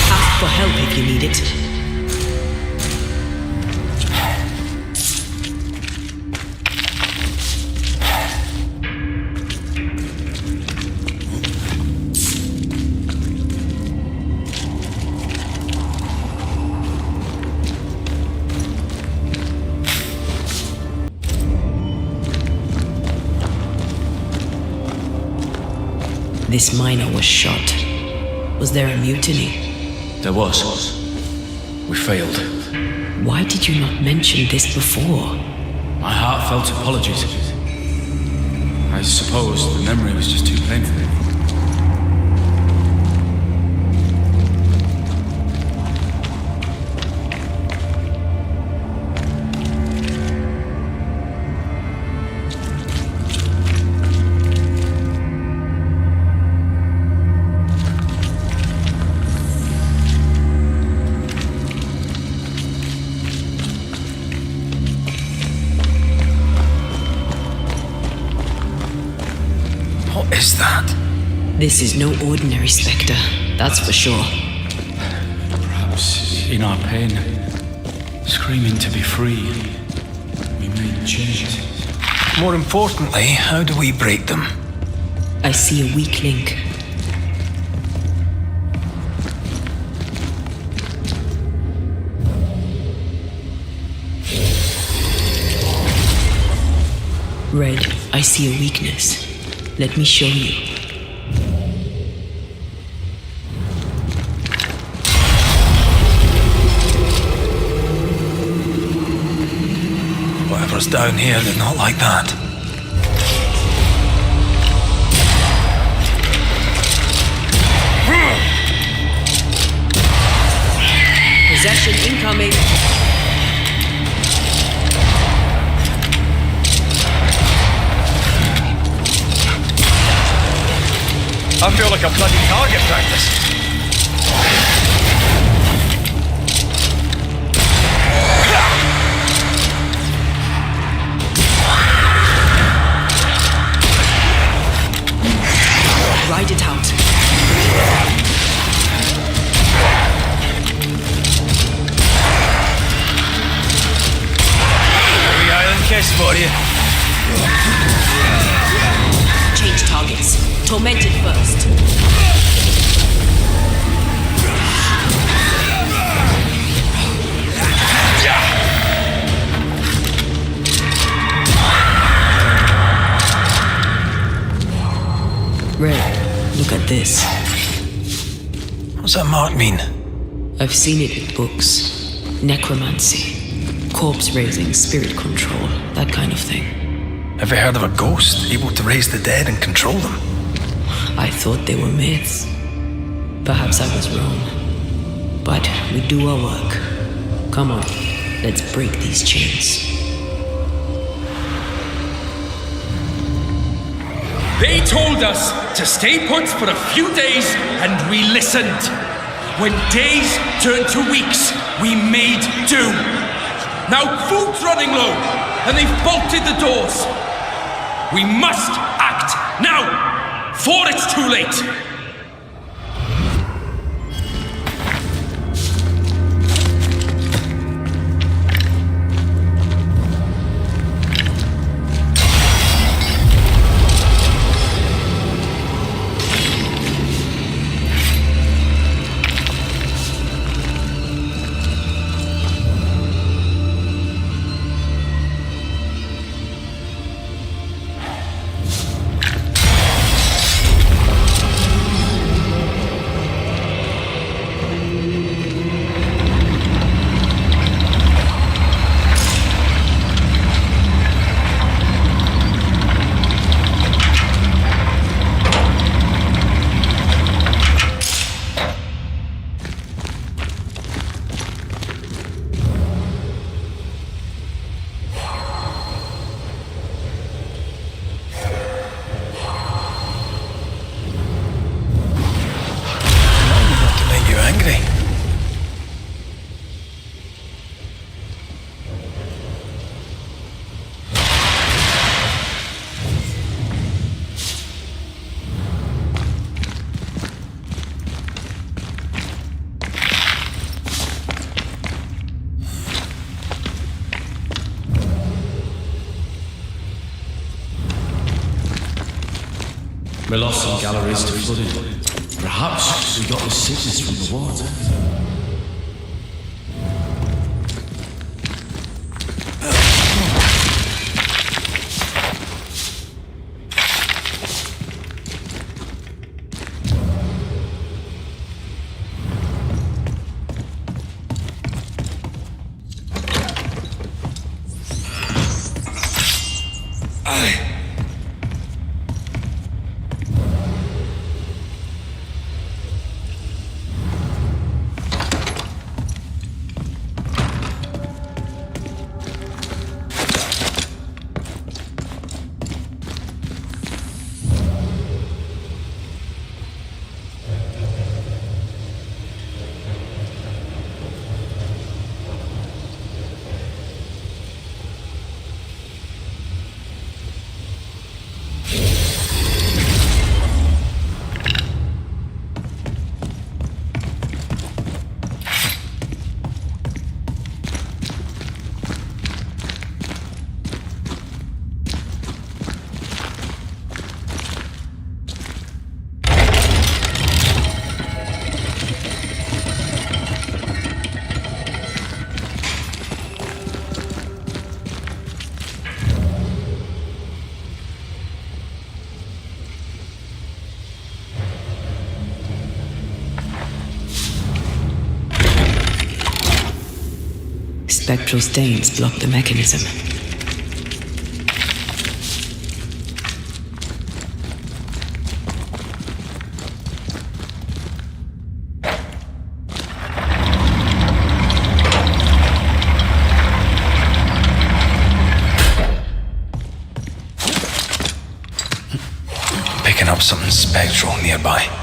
Ask for help if you need it. This miner was shot. Was there a mutiny? There was. We failed. Why did you not mention this before? My heartfelt apologies. I suppose the memory was just too painful. This is no ordinary spectre, that's for sure. Perhaps in our pain, screaming to be free, we made change. More importantly, how do we break them? I see a weak link. Red, I see a weakness. Let me show you. Whatever's down here did not like that. Possession incoming. I feel like a bloody target practice. Ride it out. Every island kiss for you. Change targets. Tormented first. Red, look at this. What's that mark mean? I've seen it in books. Necromancy. Corpse raising, spirit control, that kind of thing. Have you heard of a ghost able to raise the dead and control them? I thought they were myths. Perhaps I was wrong. But we do our work. Come on, let's break these chains. They told us to stay put for a few days, and we listened. When days turned to weeks, we made do. Now food's running low, and they've bolted the doors. We must act now, before it's too late. We lost some galleries to flooded. Perhaps we got the sickness from the water. spectral stains block the mechanism. Picking up something spectral nearby.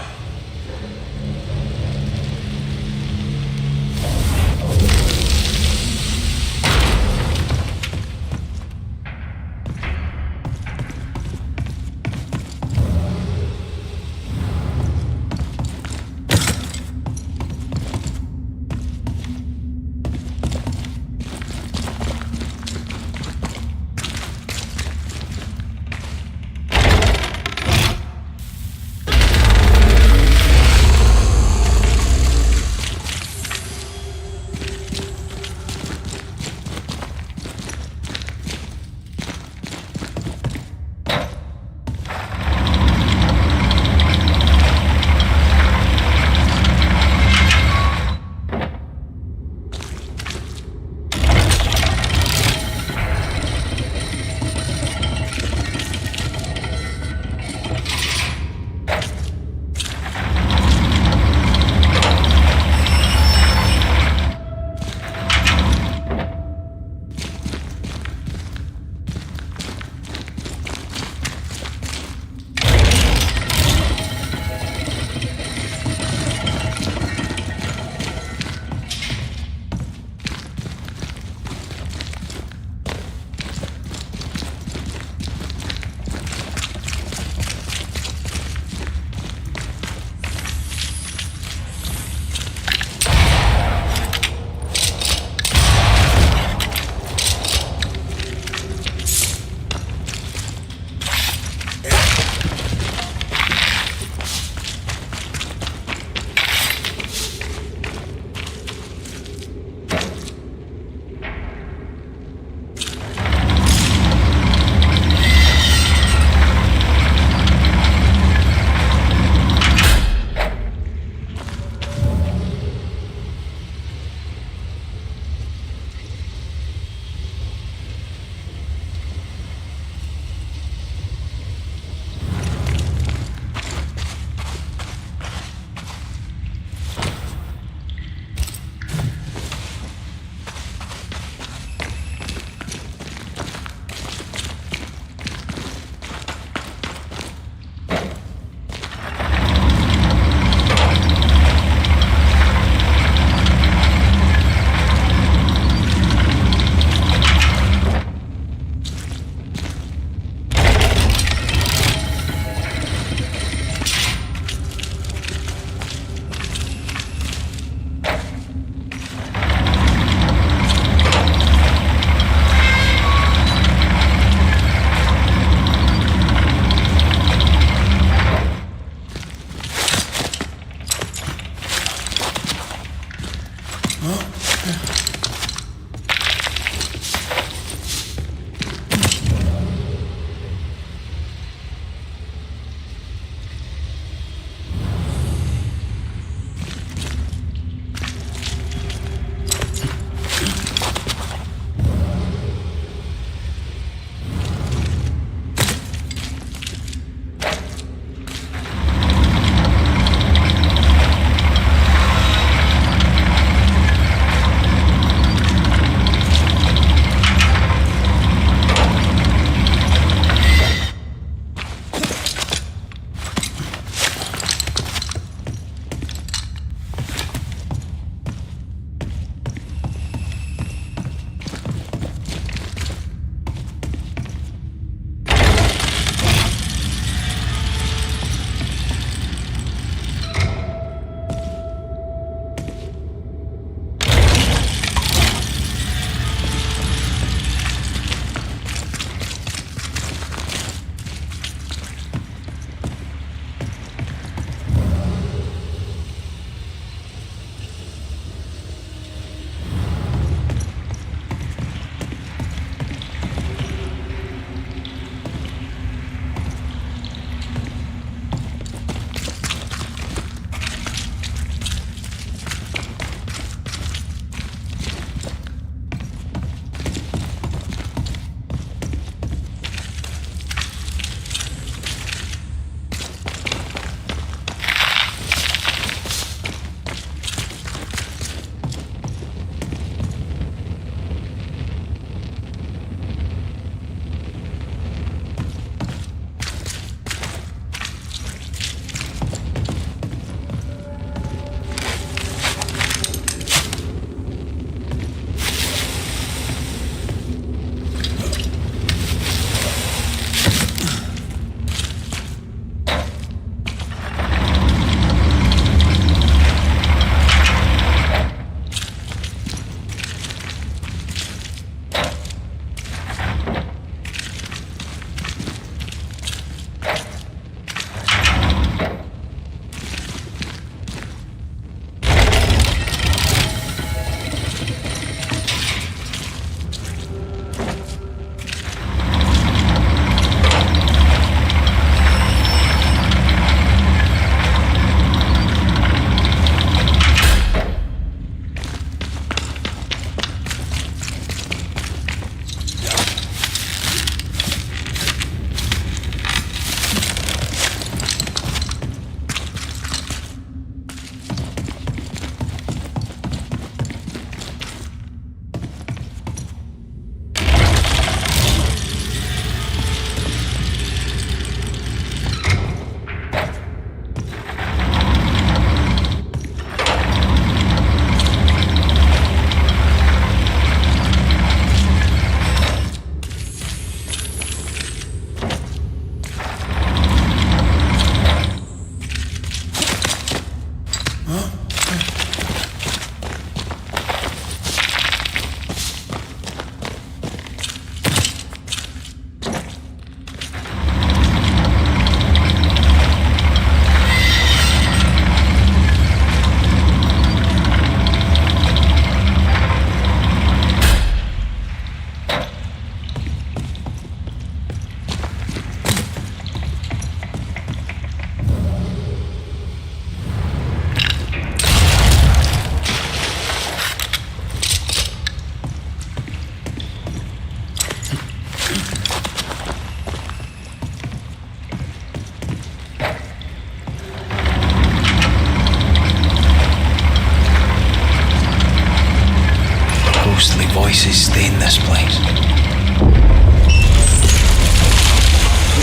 Ghostly voices stain this place.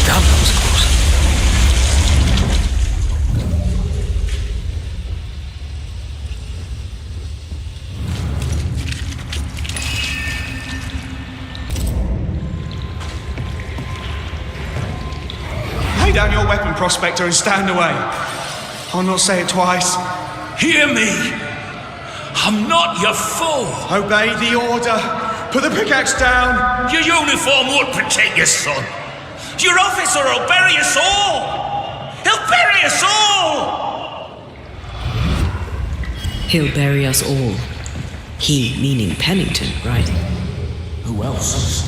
Damn, that was close. Lay down your weapon, Prospector, and stand away. I'll not say it twice. Hear me! I'm not your foe! Obey the order. Put the pickaxe down. Your uniform won't protect your son. Your officer will bury us all! He'll bury us all! He'll bury us all. He meaning Pennington, right? Who else?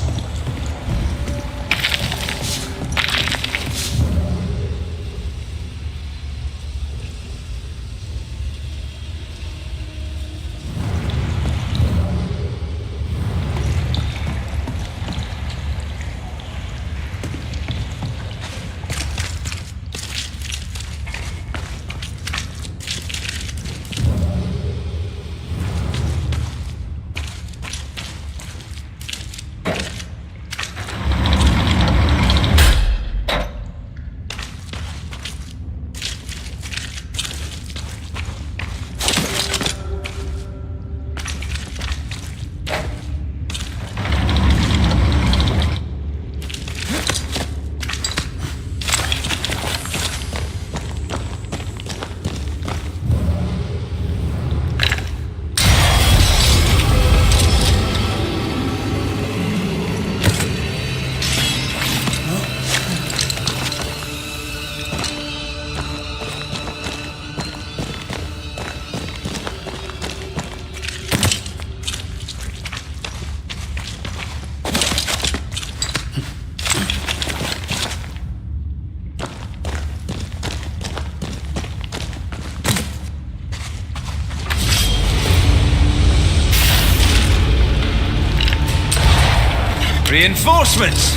Reinforcements!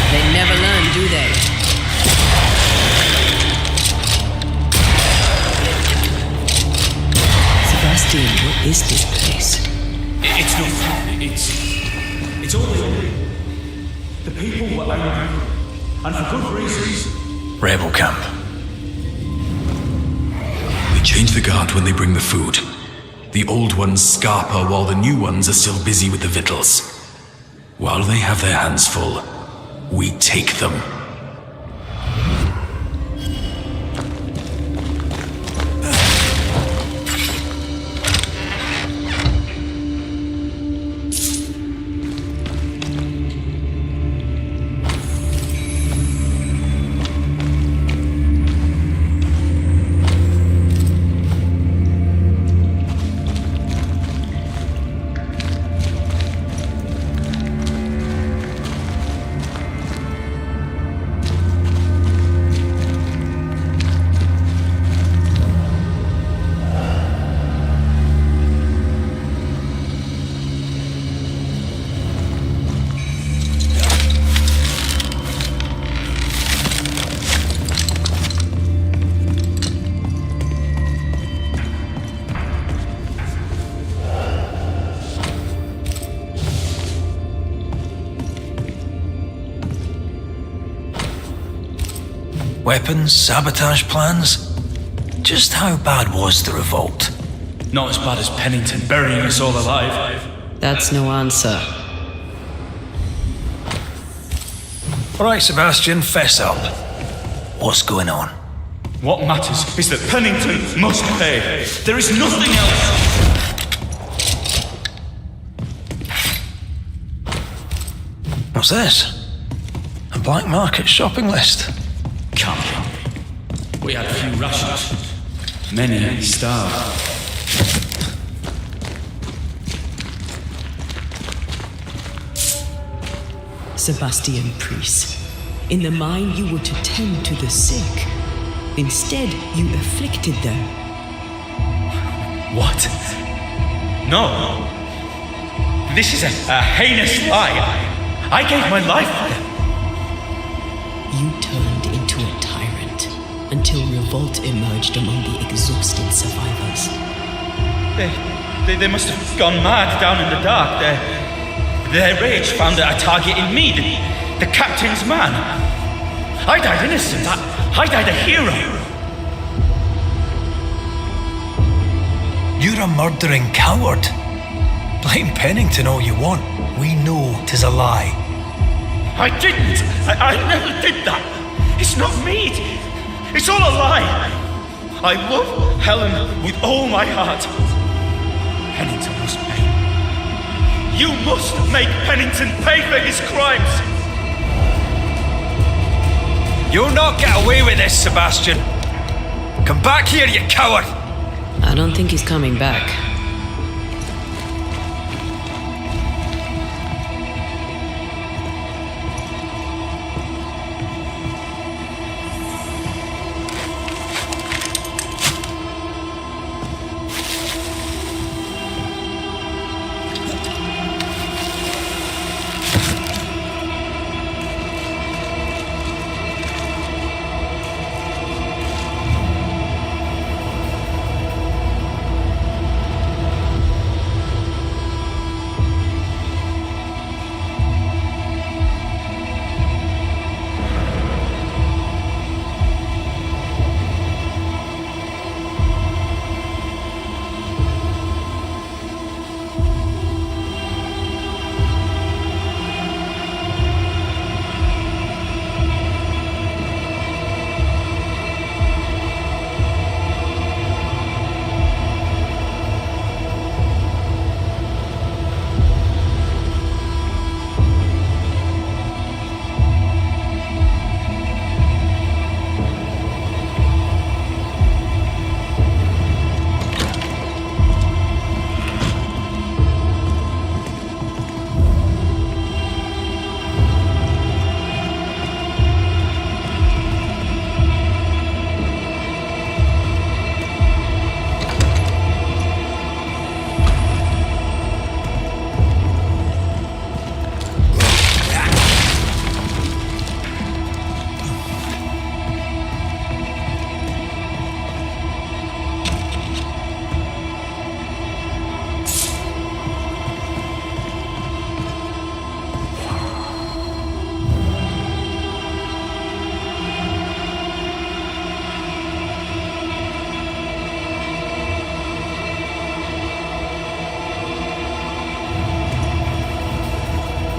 They never learn, do they? Sebastian, what is this place? It's no fun. It's only the people were angry, and for good reasons. Rebel camp. They change the guard when they bring the food. The old ones scarper while the new ones are still busy with the victuals. While they have their hands full, we take them. Weapons, sabotage plans? Just how bad was the revolt? Not as bad as Pennington burying us all alive. That's no answer. Right, Sebastian, fess up. What's going on? What matters is that Pennington must pay. There is nothing else. What's this? A black market shopping list. Can't be. We had a few rations. Many starved. Sebastian Priest, in the mine you were to tend to the sick. Instead, you afflicted them. What? No. This is a heinous lie. I gave my life for them. You turned into a tyrant until revolt emerged among the exhausted survivors. They must have gone mad down in the dark. Their rage found a target in me, the captain's man. I died innocent. I died a hero. You're a murdering coward. Blame Pennington all you want. We know 'tis a lie. I didn't. I never did that. It's not me. It's all a lie. I love Helen with all my heart. Pennington must pay. You must make Pennington pay for his crimes. You'll not get away with this, Sebastian. Come back here, you coward. I don't think he's coming back.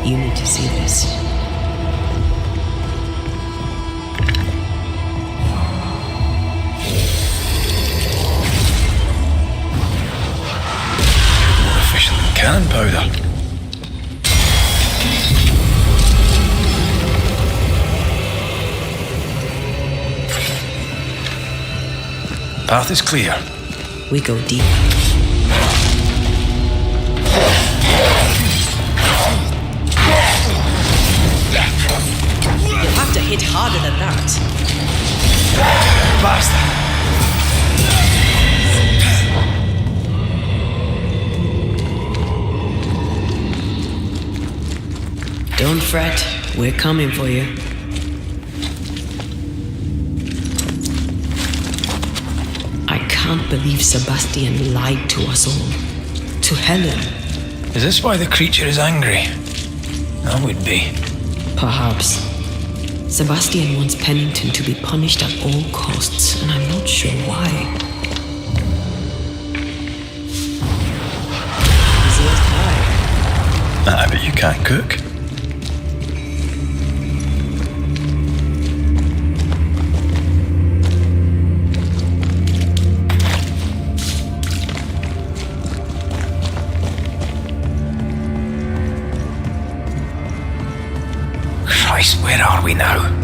You need to see this. More efficient than cannon powder. Path is clear. We go deep. You'll have to hit harder than that. Basta. Don't fret, we're coming for you. I can't believe Sebastian lied to us all. To Helen. Is this why the creature is angry? I would be. Perhaps. Sebastian wants Pennington to be punished at all costs, and I'm not sure why. Is he as high? I bet you can't cook. Christ, where are we now?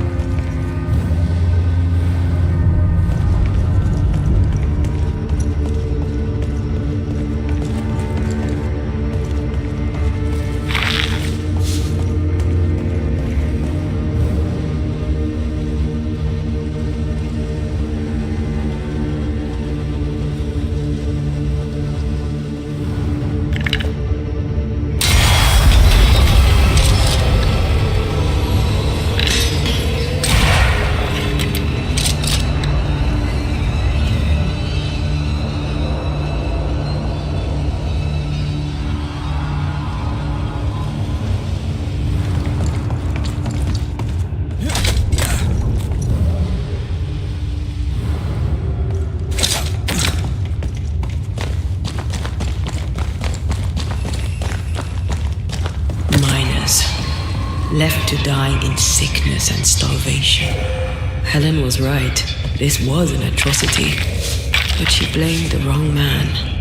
Left to die in sickness and starvation. Helen was right. This was an atrocity. But she blamed the wrong man.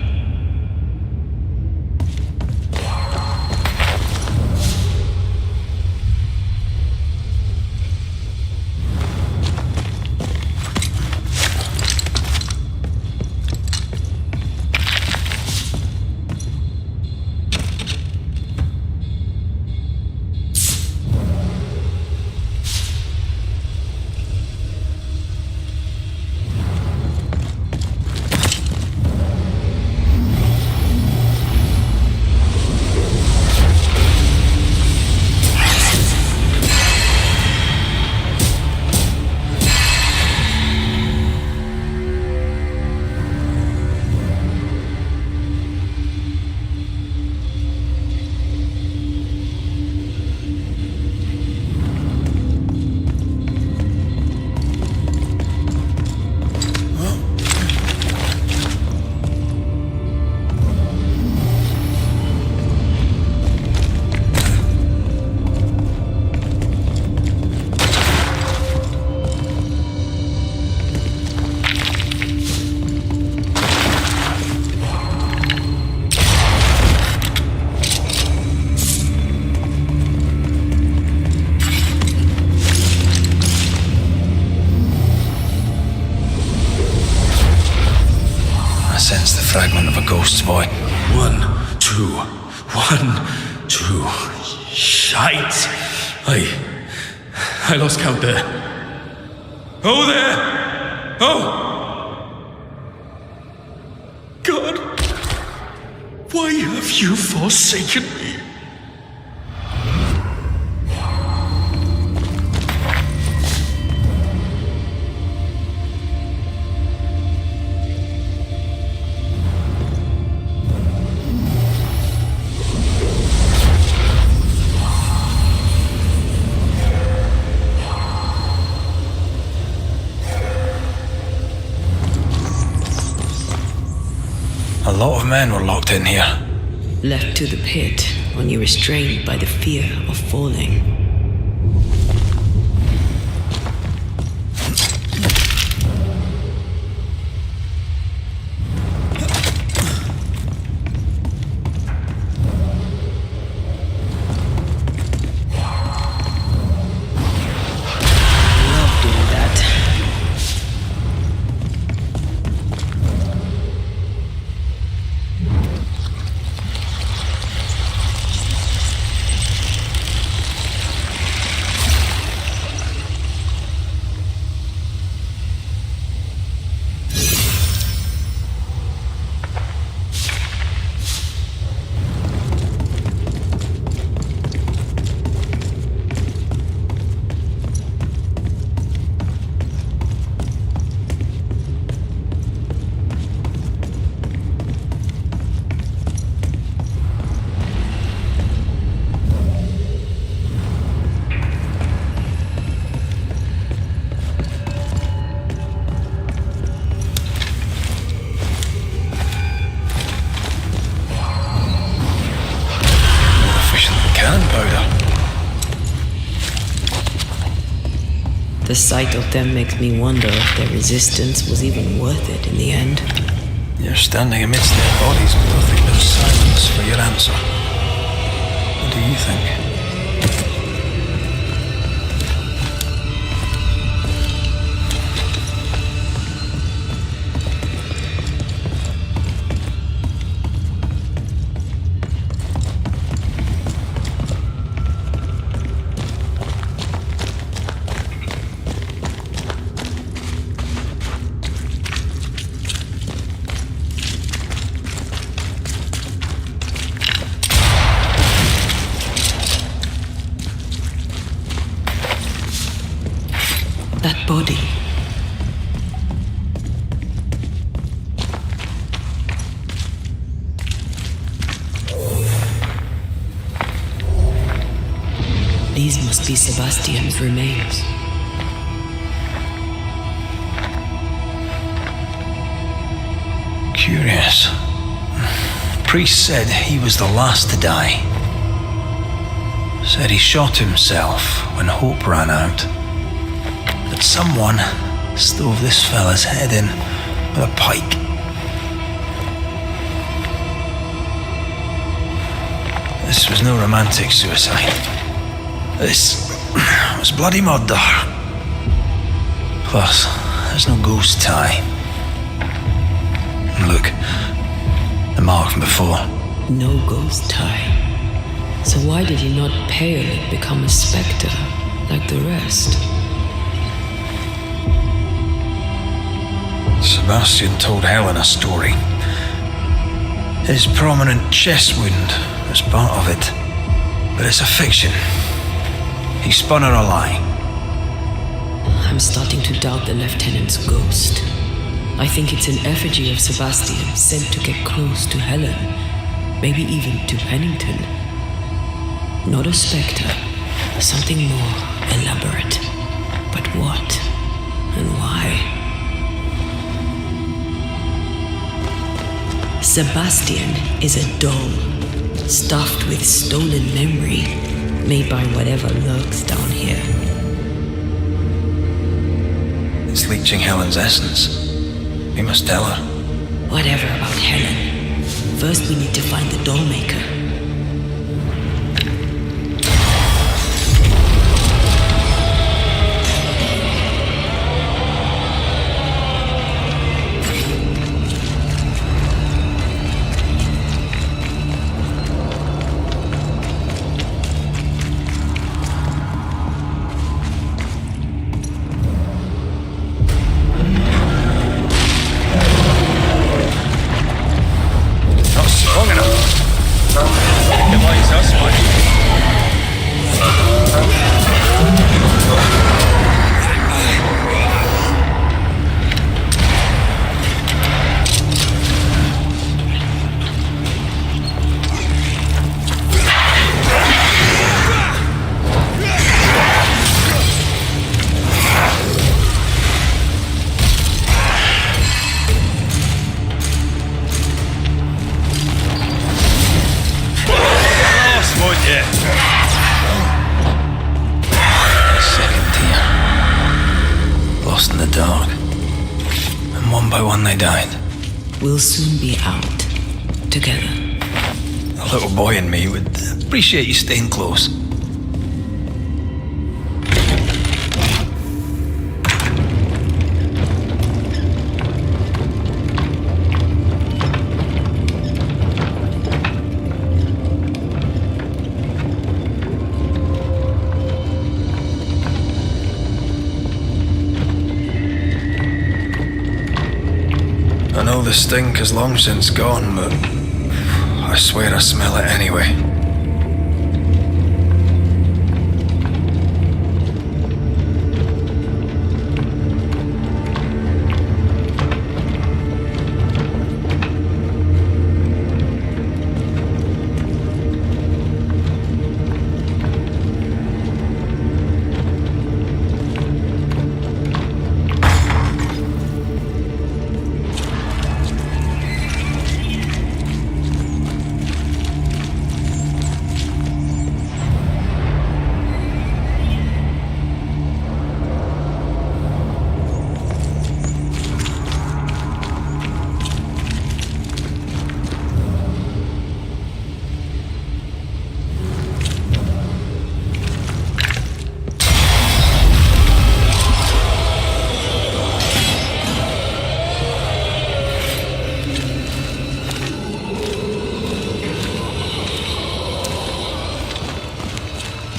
Fragment of a ghost's voice. 1, 2, 1, 2. Shite! I lost count there. Oh, there! Oh! God! Why have you forsaken me? A lot of men were locked in here. Left to the pit when you're restrained by the fear of falling. cannon powder. The sight of them makes me wonder if their resistance was even worth it in the end. You're standing amidst their bodies with nothing but silence for your answer. What do you think? That body. These must be Sebastian's remains. Curious. Priest said he was the last to die. Said he shot himself when hope ran out. That someone stove this fella's head in with a pike. This was no romantic suicide. This was bloody murder. Plus, there's no ghost tie. And look, the mark from before. No ghost tie. So why did he not pale and become a spectre like the rest? Sebastian told Helen a story. His prominent chest wound was part of it, but it's a fiction. He spun her a lie. I'm starting to doubt the lieutenant's ghost. I think it's an effigy of Sebastian sent to get close to Helen, maybe even to Pennington. Not a spectre, something more elaborate. But what and why? Sebastian is a doll, stuffed with stolen memory, made by whatever lurks down here. It's leeching Helen's essence. We must tell her. Whatever about Helen. First we need to find the doll maker. We'll soon be out together. The little boy in me would appreciate you staying close. I know the stink is long since gone, but I swear I smell it anyway.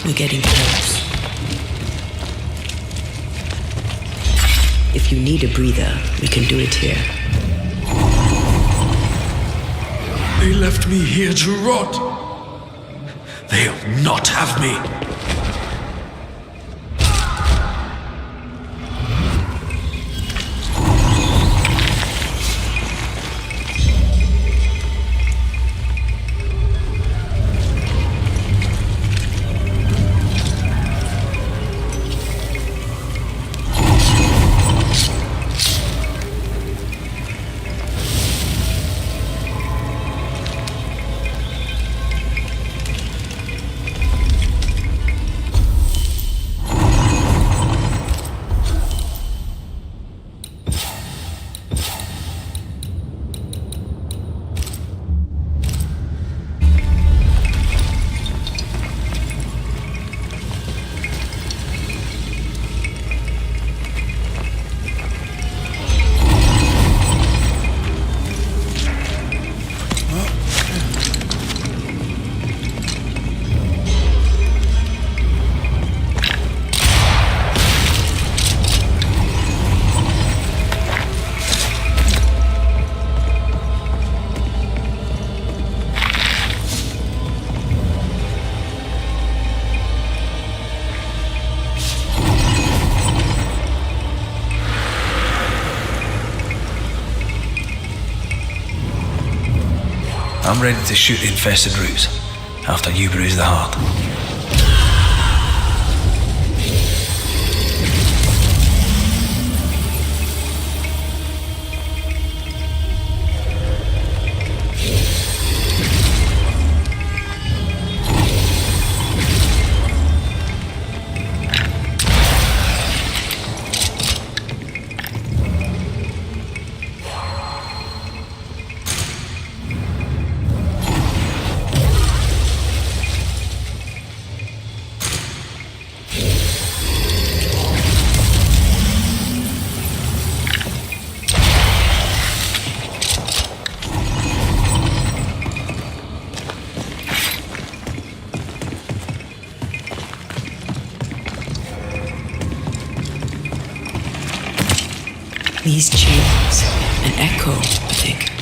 We're getting close. If you need a breather, we can do it here. They left me here to rot. They'll not have me. I'm ready to shoot the infested roots after you bruise the heart. These chains, an echo, I think.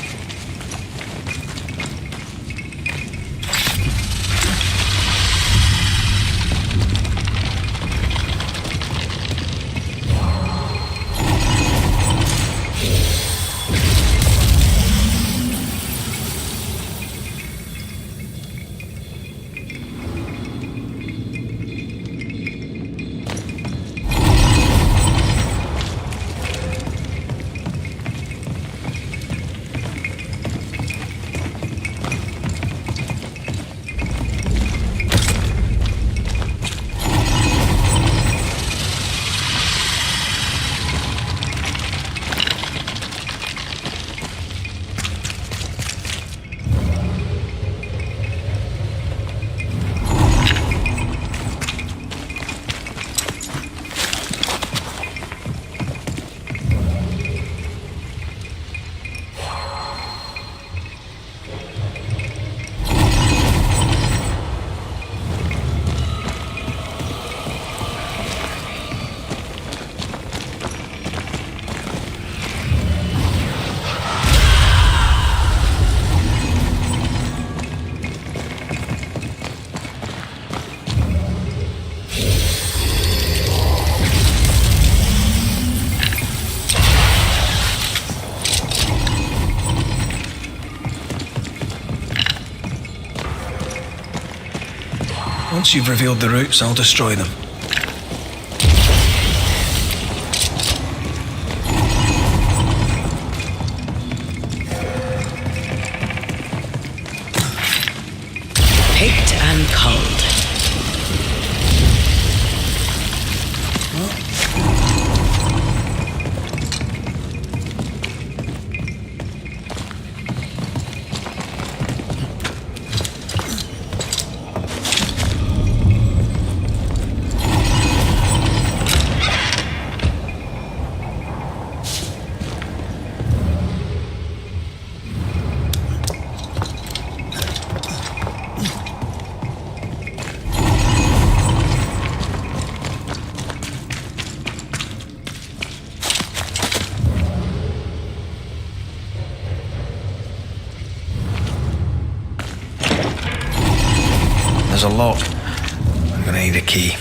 Once you've revealed the roots, I'll destroy them. Picked and culled. a lock. I'm gonna need a key.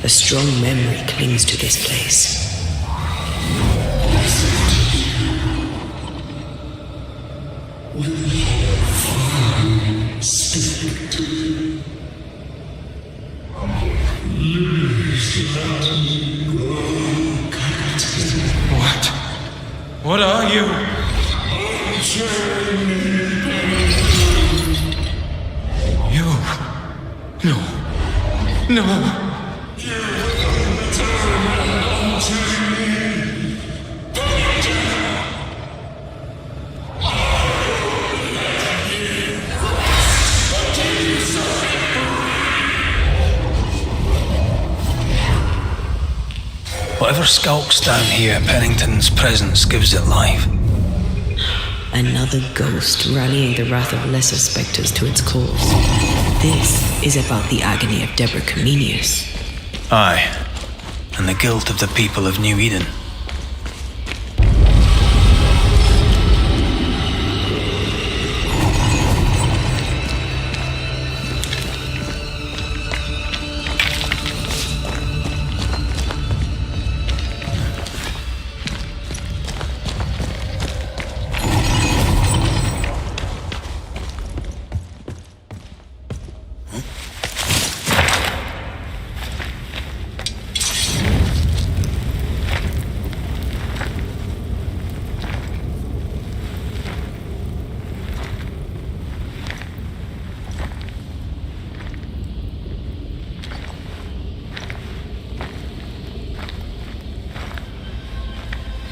A strong memory clings to this place. What? What are you? You. No. No. Whatever skulks down here, Pennington's presence gives it life. Another ghost rallying the wrath of lesser spectres to its cause. This is about the agony of Deborah Comenius. Aye, and the guilt of the people of New Eden.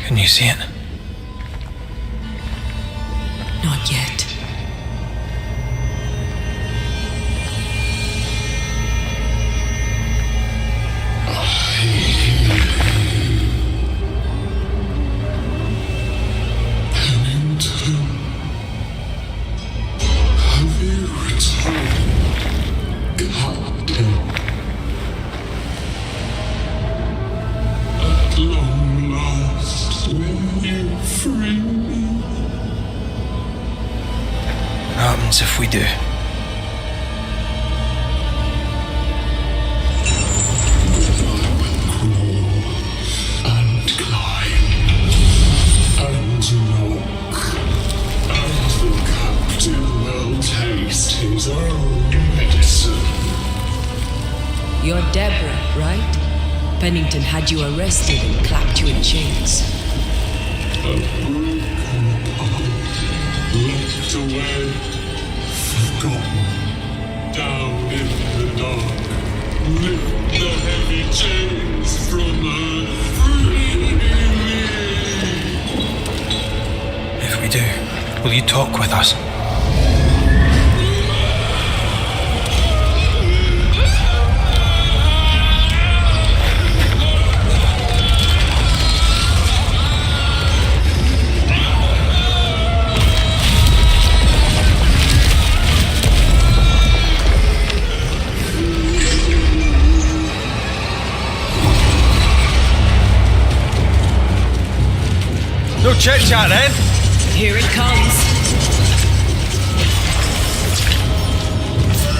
Can you see it? Not yet. What happens if we do? And climb and knock, and the captain will taste his own medicine. You're Deborah, right? Pennington had you arrested and clapped you in chains. A broken path, locked away, forgotten, down in the dark. Lift the heavy chains from her freely. If we do, will you talk with us? No chit-chat then. Here it comes.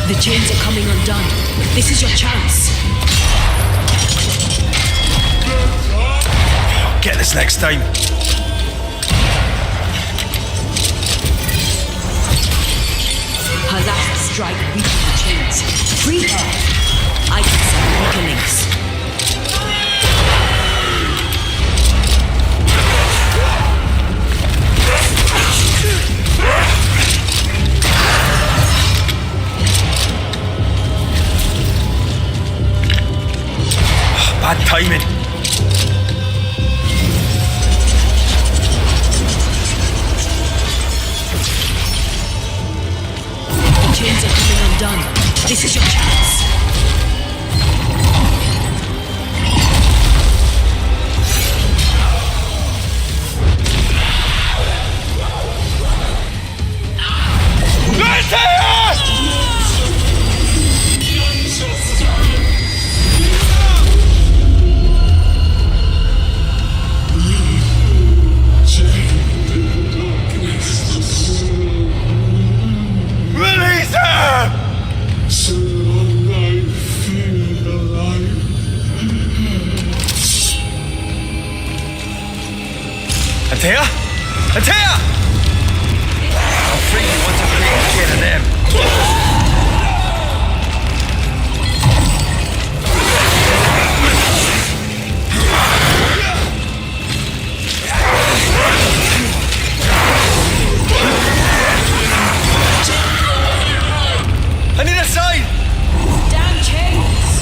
The chains are coming undone. This is your chance. Get this next time. Her last strike weakened the chains. Free her. I can send weaker links. Bad timing. Antea? Antea! I'll free you once I've taken care of them. I need a sign! Damn chains!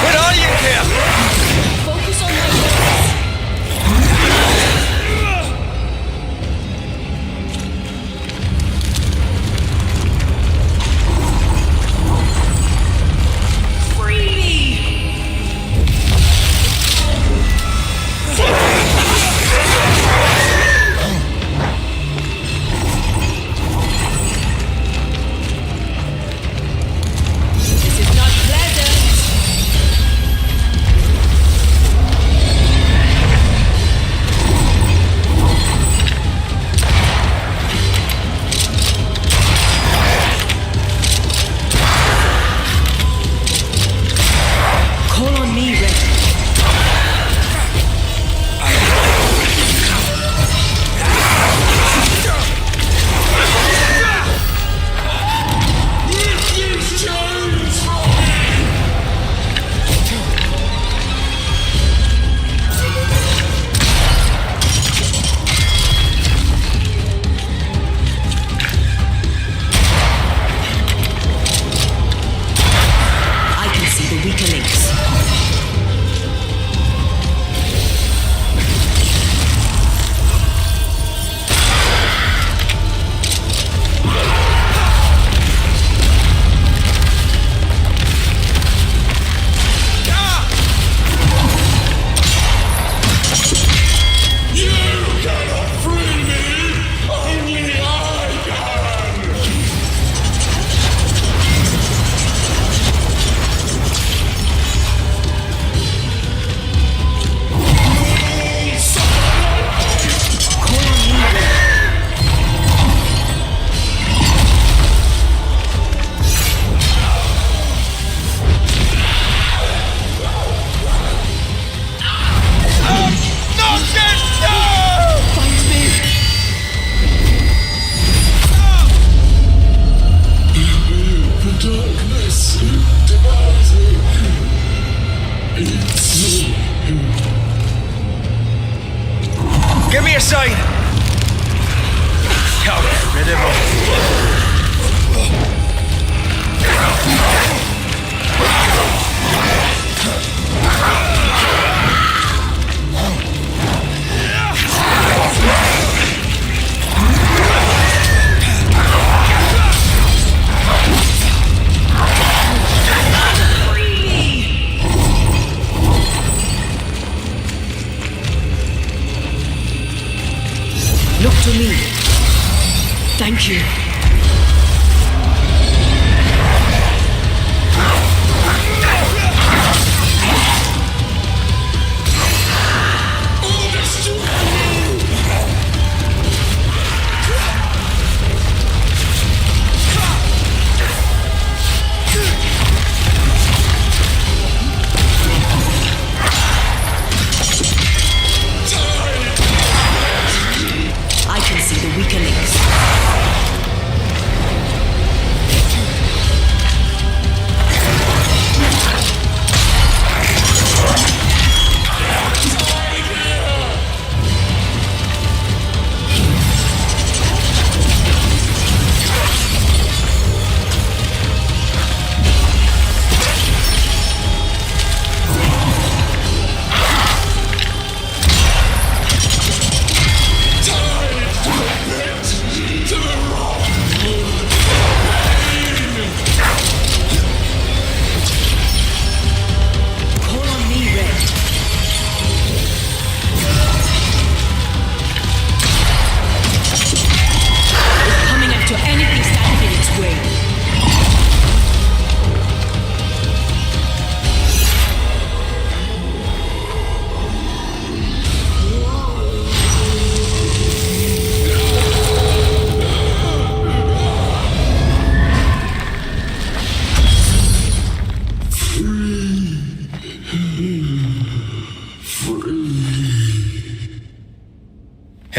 Where are you, Antea? Focus on my weapons. Free me! This is not pleasant! Call on me, Red. I can see the weaker links. The darkness devours me. It's me. Give me a sign! Get rid of him. Look to me. Thank you. I can see the weaker links.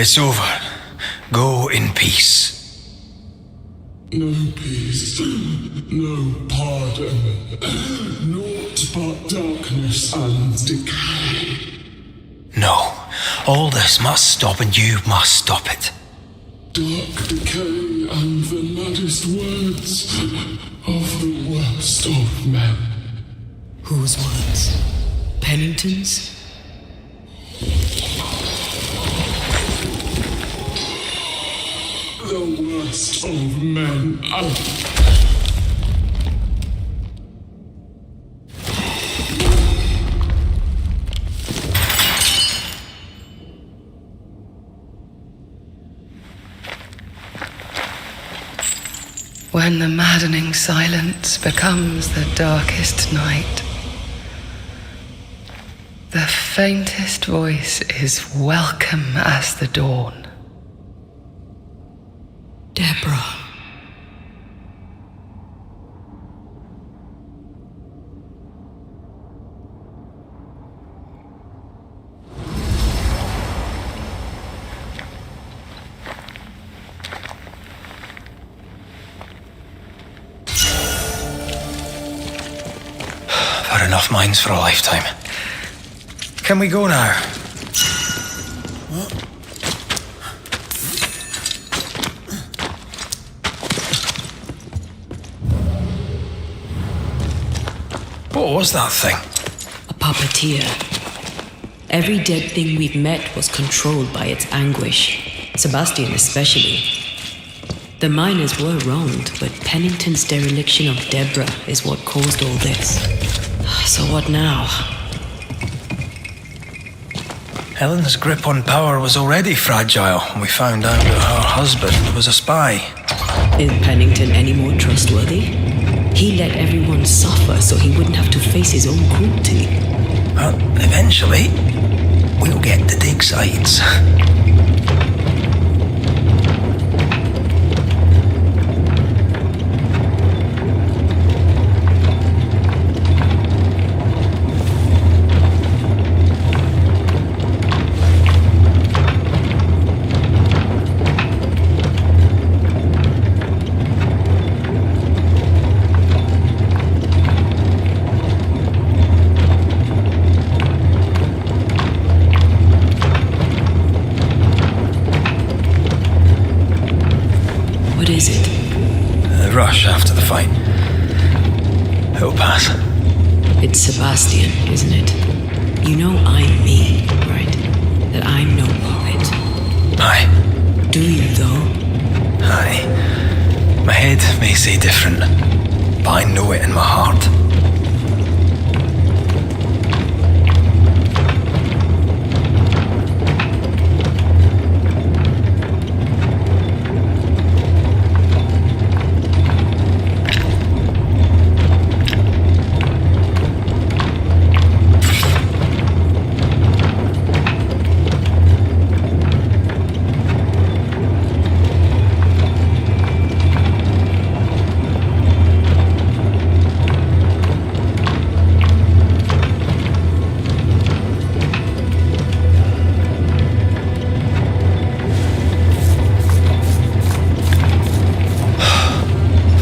It's over. Go in peace. No peace, no pardon, naught but darkness and decay. No. All this must stop, and you must stop it. Dark decay and the maddest words of the worst of men. Whose words? Pennington's? The worst of men. When the maddening silence becomes the darkest night, the faintest voice is welcome as the dawn. Deborah. I've had enough minds for a lifetime. Can we go now? What was that thing? A puppeteer. Every dead thing we've met was controlled by its anguish. Sebastian especially. The miners were wronged, but Pennington's dereliction of Deborah is what caused all this. So what now? Helen's grip on power was already fragile when we found out that her husband was a spy. Is Pennington any more trustworthy? He let everyone suffer so he wouldn't have to face his own cruelty. Well, eventually, we'll get to take sides. Rush after the fight. It'll pass. It's Sebastian, isn't it? You know I'm me, right? That I'm no puppet. Aye. Do you, though? Aye. My head may say different, but I know it in my heart.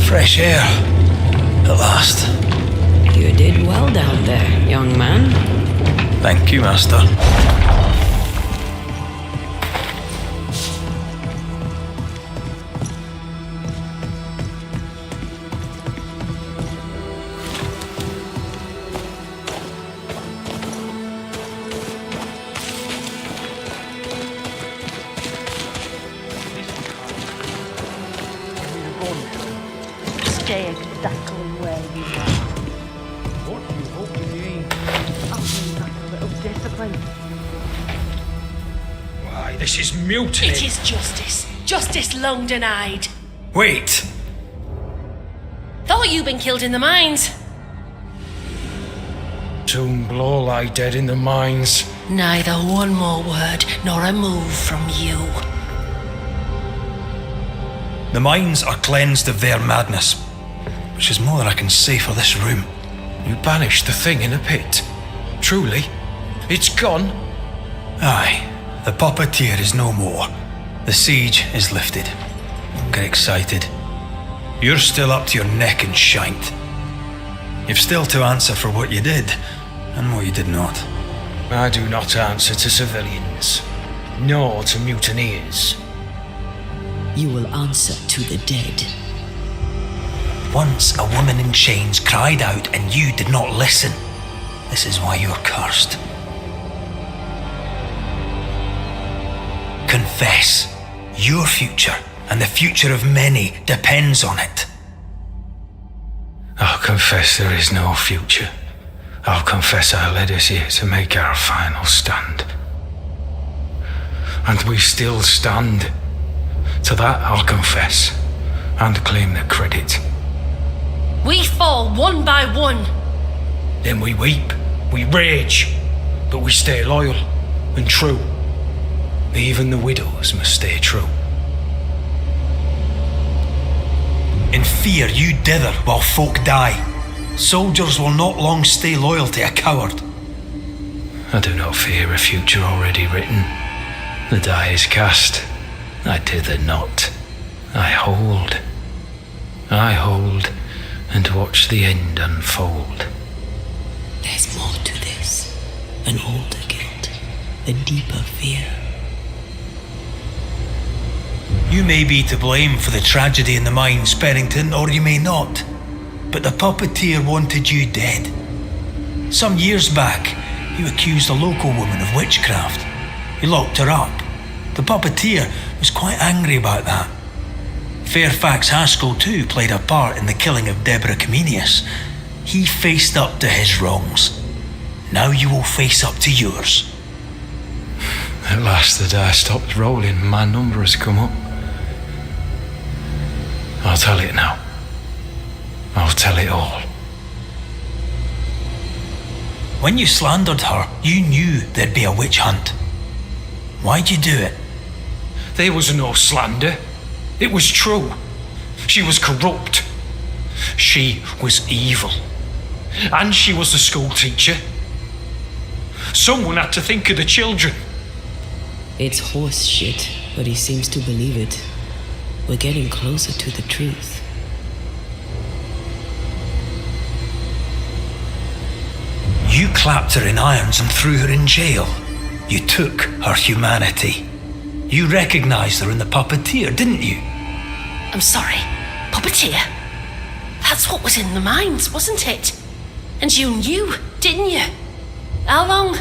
Fresh air. At last. You did well down there, young man. Thank you, Master. Stay exactly where you are. What do you hope to gain? I'll bring back a little discipline. Why, this is mutiny. It is justice. Justice long denied. Wait! Thought you'd been killed in the mines. Soon blow lie dead in the mines. Neither one more word nor a move from you. The mines are cleansed of their madness, which is more than I can say for this room. You banished the thing in a pit. Truly? It's gone? Aye, The puppeteer is no more. The siege is lifted. Don't get excited. You're still up to your neck in shite. You've still to answer for what you did and what you did not. I do not answer to civilians, nor to mutineers. You will answer to the dead. Once a woman in chains cried out and you did not listen. This is why you're cursed. Confess. Your future and the future of many depends on it. I'll confess there is no future. I'll confess I led us here to make our final stand. And we still stand. To that I'll confess and claim the credit. We fall one by one. Then we weep, we rage, but we stay loyal and true. Even the widows must stay true. In fear you dither while folk die. Soldiers will not long stay loyal to a coward. I do not fear a future already written. The die is cast. I dither not. I hold. I hold and watch the end unfold. There's more to this. An older guilt. A deeper fear. You may be to blame for the tragedy in the mines, Pennington, or you may not. But the puppeteer wanted you dead. Some years back, you accused a local woman of witchcraft. You locked her up. The puppeteer was quite angry about that. Fairfax Haskell too played a part in the killing of Deborah Comenius. He faced up to his wrongs. Now you will face up to yours. At last the die stopped rolling, my number has come up. I'll tell it now. I'll tell it all. When you slandered her, you knew there'd be a witch hunt. Why'd you do it? There was no slander. It was true. She was corrupt. She was evil. And she was the school teacher. Someone had to think of the children. It's horse shit, but he seems to believe it. We're getting closer to the truth. You clapped her in irons and threw her in jail. You took her humanity. You recognized her in the puppeteer, didn't you? I'm sorry, puppeteer? That's what was in the mines, wasn't it? And you knew, didn't you? How long?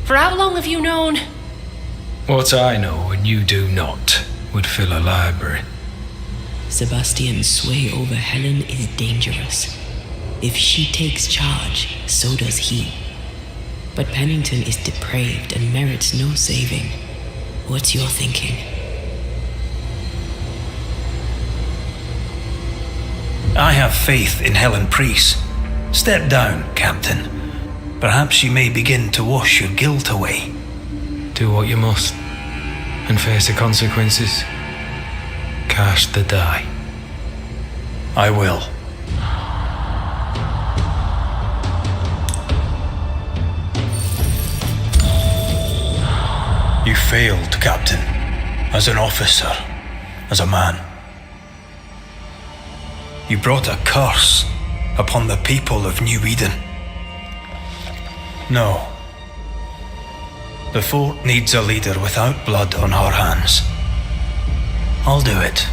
For how long have you known? What I know and you do not would fill a library. Sebastian's sway over Helen is dangerous. If she takes charge, so does he. But Pennington is depraved and merits no saving. What's your thinking? I have faith in Helen Priest. Step down, Captain. Perhaps you may begin to wash your guilt away. Do what you must, and face the consequences. Cast the die. I will. You failed, Captain. As an officer, as a man. You brought a curse upon the people of New Eden. No. The fort needs a leader without blood on her hands. I'll do it.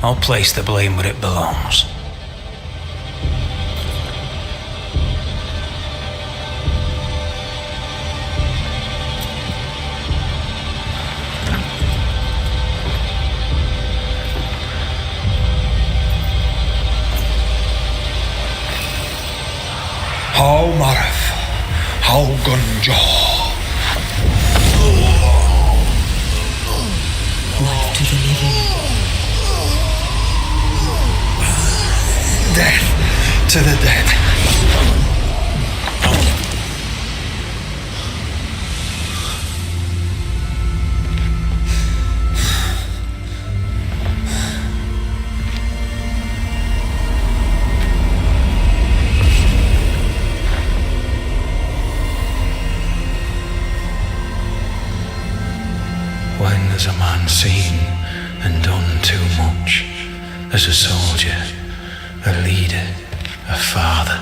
I'll place the blame where it belongs. How Marif, how Gunjaw. Life to the living. Death to the dead. as a man seen and done too much, as a soldier, a leader, a father.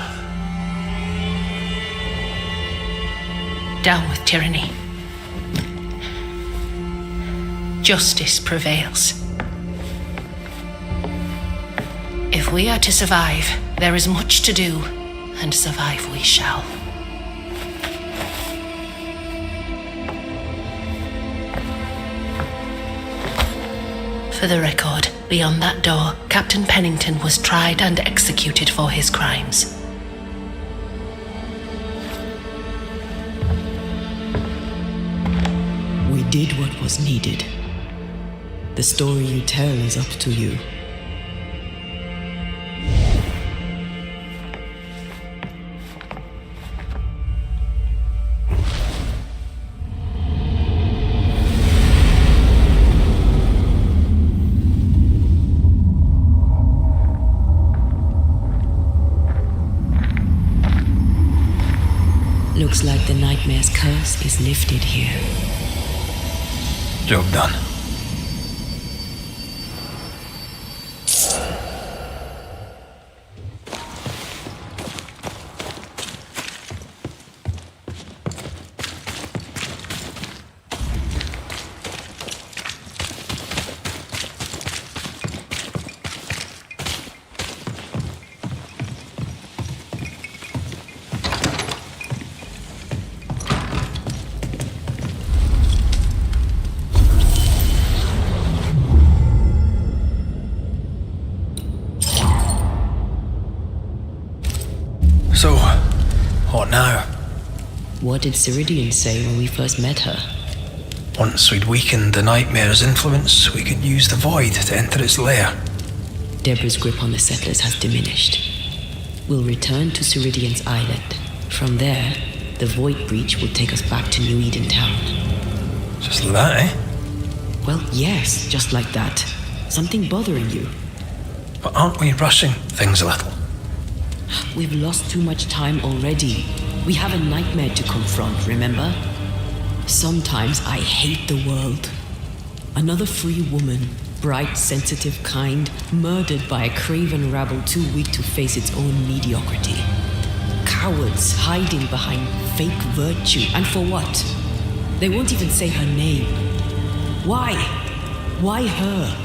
Down with tyranny. Justice prevails. If we are to survive, there is much to do, and survive we shall. For the record, beyond that door, Captain Pennington was tried and executed for his crimes. We did what was needed. The story you tell is up to you. Looks like the nightmare's curse is lifted here. Job done. So, what now? What did Ceridian say when we first met her? Once we'd weakened the nightmare's influence, we could use the void to enter its lair. Deborah's grip on the settlers has diminished. We'll return to Ceridian's island. From there, the void breach will take us back to New Eden Town. Just like that, eh? Well, yes, just like that. Something bothering you. But aren't we rushing things a little? We've lost too much time already. We have a nightmare to confront, remember? Sometimes I hate the world. Another free woman, bright, sensitive, kind, murdered by a craven rabble too weak to face its own mediocrity. Cowards hiding behind fake virtue. And for what? They won't even say her name. Why? Why her?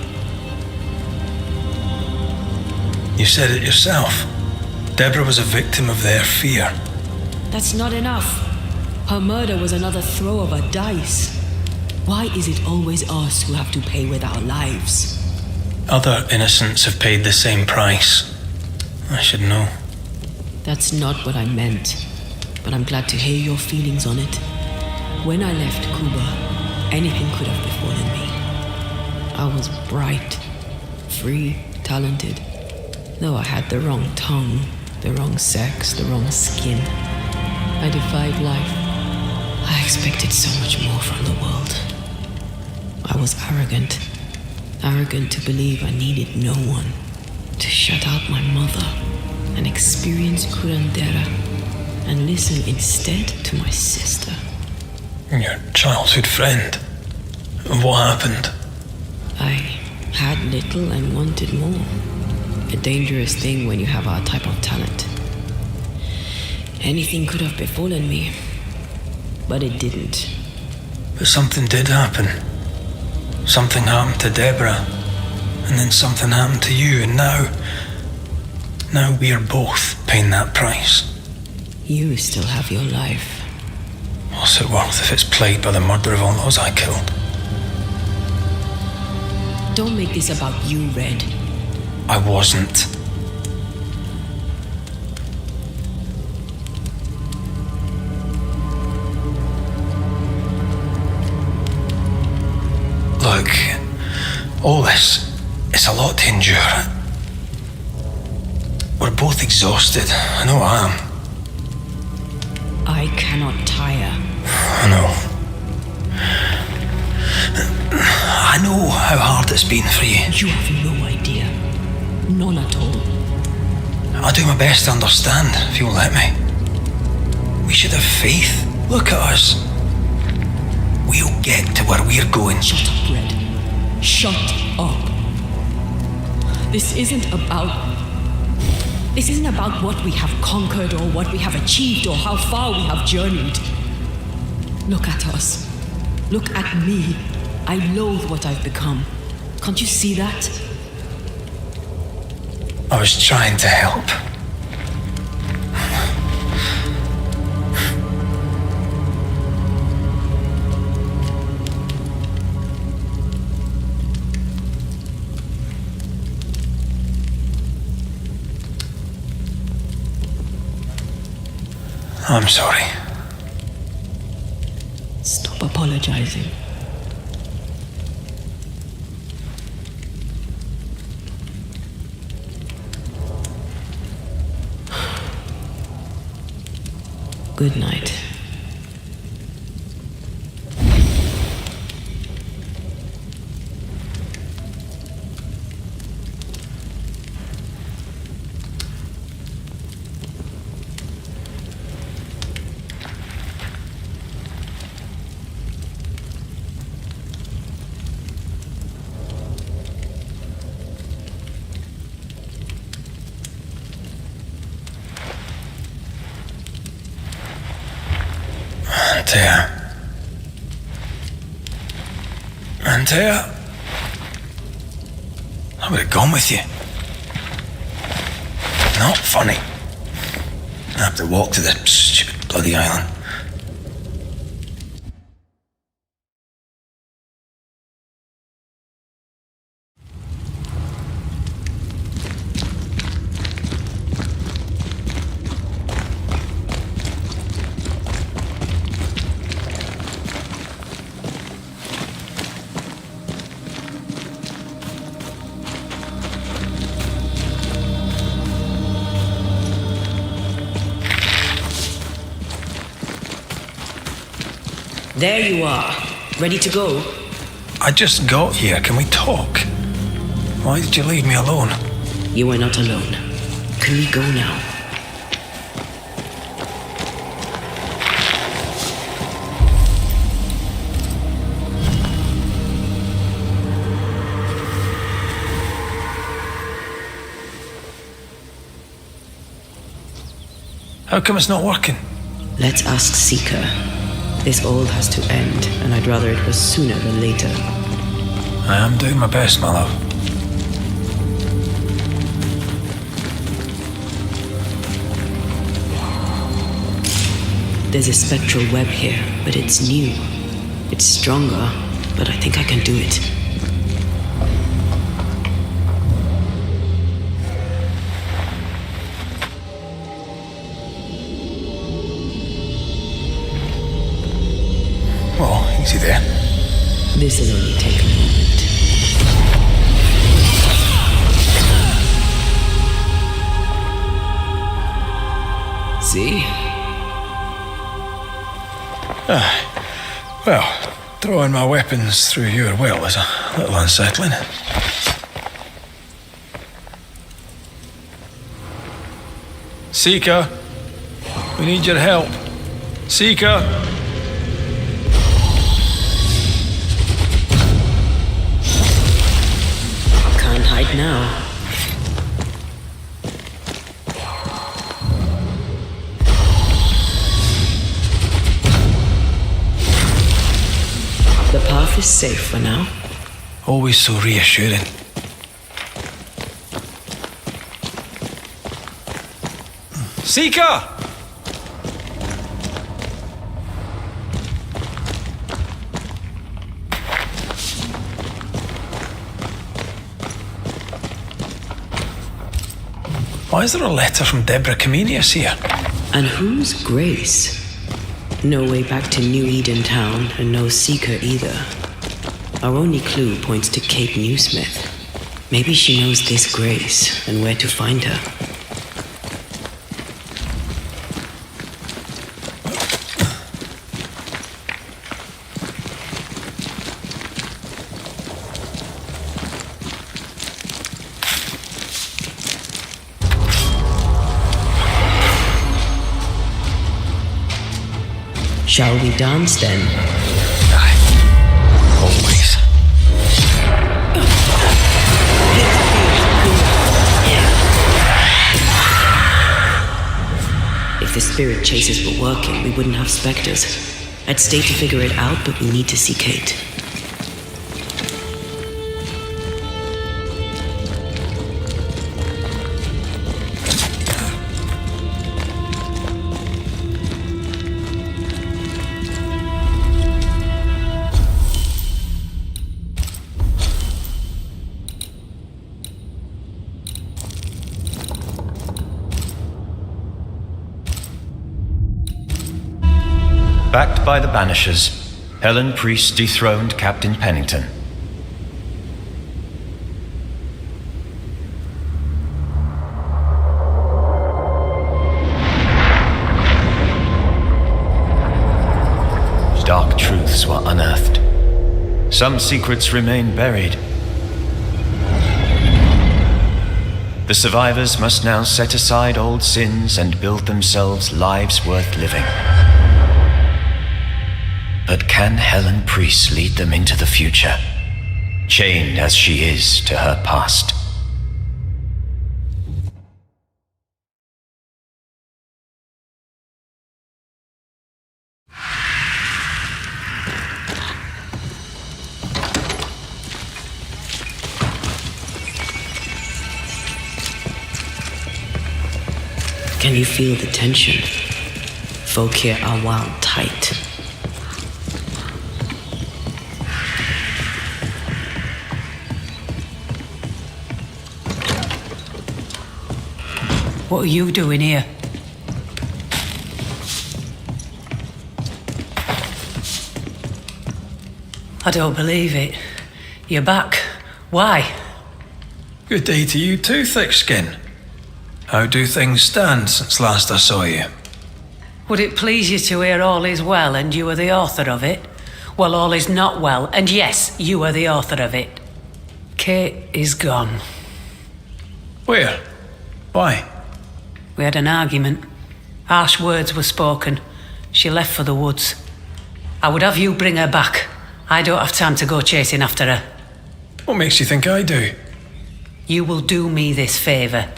You said it yourself. Deborah was a victim of their fear. That's not enough. Her murder was another throw of a dice. Why is it always us who have to pay with our lives? Other innocents have paid the same price. I should know. That's not what I meant, but I'm glad to hear your feelings on it. When I left Cuba, anything could have befallen me. I was bright, free, talented, though I had the wrong tongue, the wrong sex, the wrong skin. I defied life. I expected so much more from the world. I was arrogant to believe I needed no one, to shut out my mother and experience curandera, and listen instead to my sister. Your childhood friend. What happened? I had little and wanted more. A dangerous thing when you have our type of talent. Anything could have befallen me, but it didn't. But something did happen. Something happened to Deborah, and then something happened to you, and now we're both paying that price. You still have your life. What's it worth if it's plagued by the murder of all those I killed? Don't make this about you, Red. I wasn't. Look, all this, it's a lot to endure. We're both exhausted. I know I am. I cannot tire. I know. I know how hard it's been for you. You have no idea. None at all. I'll do my best to understand, if you'll let me. We should have faith. Look at us. We'll get to where we're going. Shut up, Red. Shut up. This isn't about what we have conquered or what we have achieved or how far we have journeyed. Look at us. Look at me. I loathe what I've become. Can't you see that? I was trying to help. I'm sorry. Stop apologizing. Good night. Antea, I would have gone with you. Not funny. I have to walk to the stupid bloody island. There you are, ready to go. I just got here. Can we talk? Why did you leave me alone? You are not alone. Can we go now? How come it's not working? Let's ask Seeker. This all has to end, and I'd rather it was sooner than later. I am doing my best, my love. There's a spectral web here, but it's new. It's stronger, but I think I can do it. Easy there. This'll only take a moment. See? Well, throwing my weapons through your will is a little unsettling. Seeker, we need your help. Seeker! Hide now. The path is safe for now. Always so reassuring. Seeker! Why is there a letter from Deborah Comenius here? And who's Grace? No way back to New Eden Town, and no Seeker either. Our only clue points to Kate Newsmith. Maybe she knows this Grace and where to find her. Shall we dance then? Aye. Always. the spirit chasers were working, we wouldn't have specters. I'd stay to figure it out, but we need to see Kate. Backed by the Banishers, Helen Priest dethroned Captain Pennington. Dark truths were unearthed. Some secrets remain buried. The survivors must now set aside old sins and build themselves lives worth living. But can Helen Priest lead them into the future, chained as she is to her past? Can you feel the tension? Folk here are wound tight. What are you doing here? I don't believe it. You're back. Why? Good day to you too, Thickskin. How do things stand since last I saw you? Would it please you to hear all is well and you are the author of it? Well, all is not well, and yes, you are the author of it. Kate is gone. Where? Why? We had an argument. Harsh words were spoken. She left for the woods. I would have you bring her back. I don't have time to go chasing after her. What makes you think I do? You will do me this favour.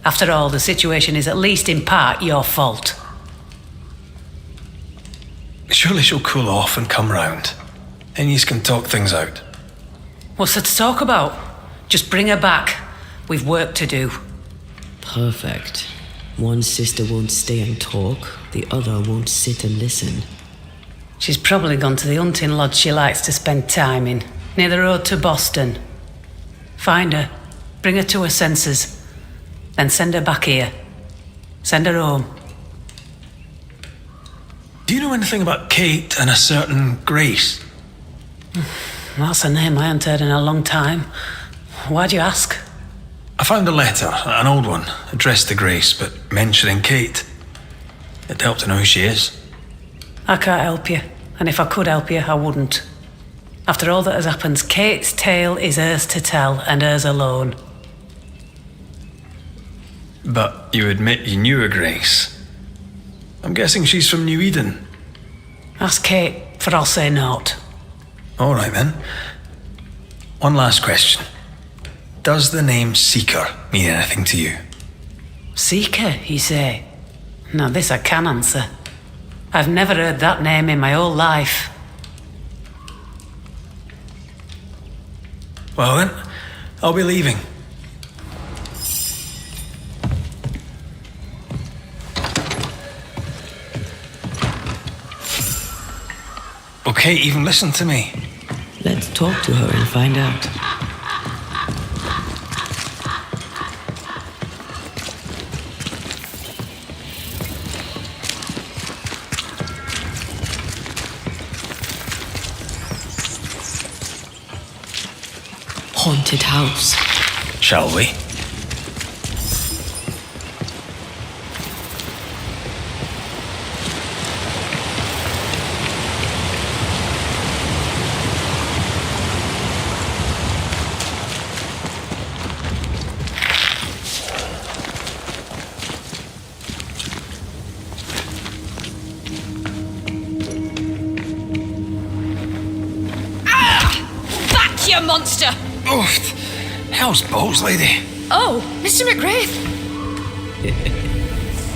After all, the situation is at least in part your fault. Surely she'll cool off and come round. And you can talk things out. What's there to talk about? Just bring her back. We've work to do. Perfect. One sister won't stay and talk, the other won't sit and listen. She's probably gone to the hunting lodge she likes to spend time in, near the road to Boston. Find her, bring her to her senses, then send her back here. Send her home. Do you know anything about Kate and a certain Grace? That's a name I haven't heard in a long time. Why'd you ask? I found a letter, an old one, addressed to Grace, but mentioning Kate. It'd help to know who she is. I can't help you, and if I could help you, I wouldn't. After all that has happened, Kate's tale is hers to tell, and hers alone. But you admit you knew a Grace. I'm guessing she's from New Eden. Ask Kate, for I'll say naught. All right then. One last question. Does the name Seeker mean anything to you? Seeker, you say? Now this I can answer. I've never heard that name in my whole life. Well then, I'll be leaving. Will Kate even listen to me? Let's talk to her and find out. Haunted house. Shall we? Back, you monster! Oof! How's balls, lady? Oh, Mr. McGrath!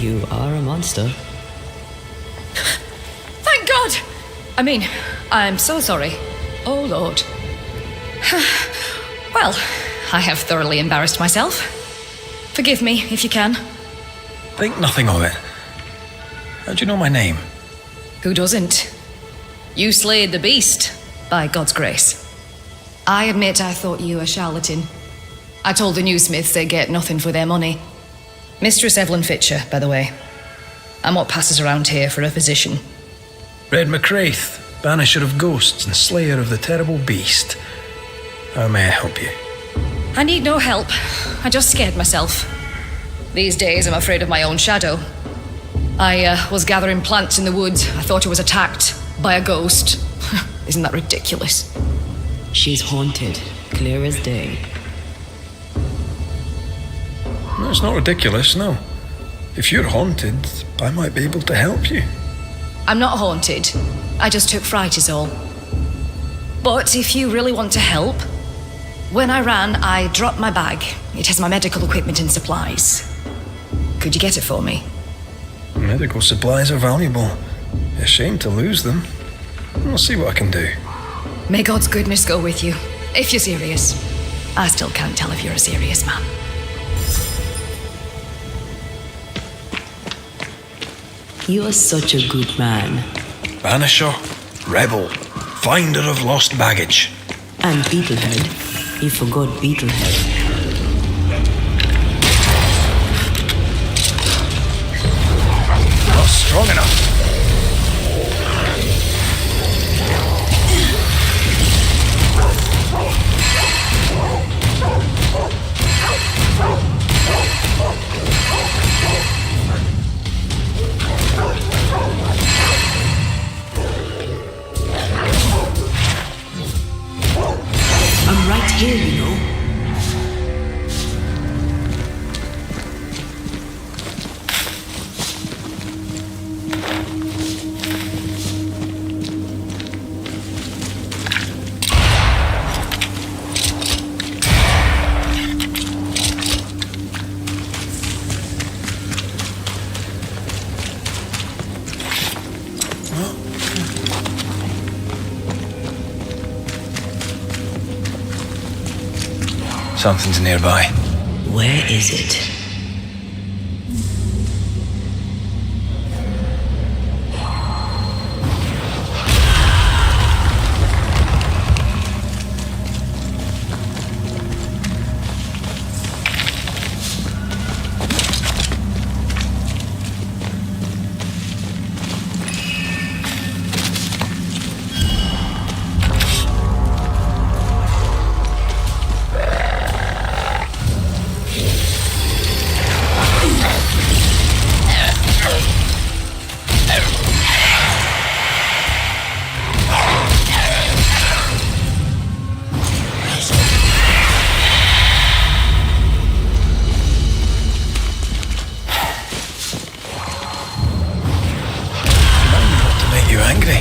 You are a monster. I mean, I'm so sorry. Oh, Lord. Well, I have thoroughly embarrassed myself. Forgive me, if you can. Think nothing of it. How do you know my name? Who doesn't? You slayed the beast, by God's grace. I admit I thought you a charlatan. I told the newsmiths they get nothing for their money. Mistress Evelyn Fitcher, by the way. I'm what passes around here for a physician. Red McCraith, Banisher of Ghosts and Slayer of the Terrible Beast. How may I help you? I need no help. I just scared myself. These days I'm afraid of my own shadow. I was gathering plants in the woods. I thought I was attacked by a ghost. Isn't that ridiculous? She's haunted, clear as day. No, it's not ridiculous, no. If you're haunted, I might be able to help you. I'm not haunted. I just took fright is all. But if you really want to help, when I ran, I dropped my bag. It has my medical equipment and supplies. Could you get it for me? Medical supplies are valuable. A shame to lose them. I'll see what I can do. May God's goodness go with you, if you're serious. I still can't tell if you're a serious man. You are such a good man. Banisher, rebel, finder of lost baggage. And Beetlehead. You forgot Beetlehead. Not strong enough. I'm right here, you know. Something's nearby. Where is it? You angry?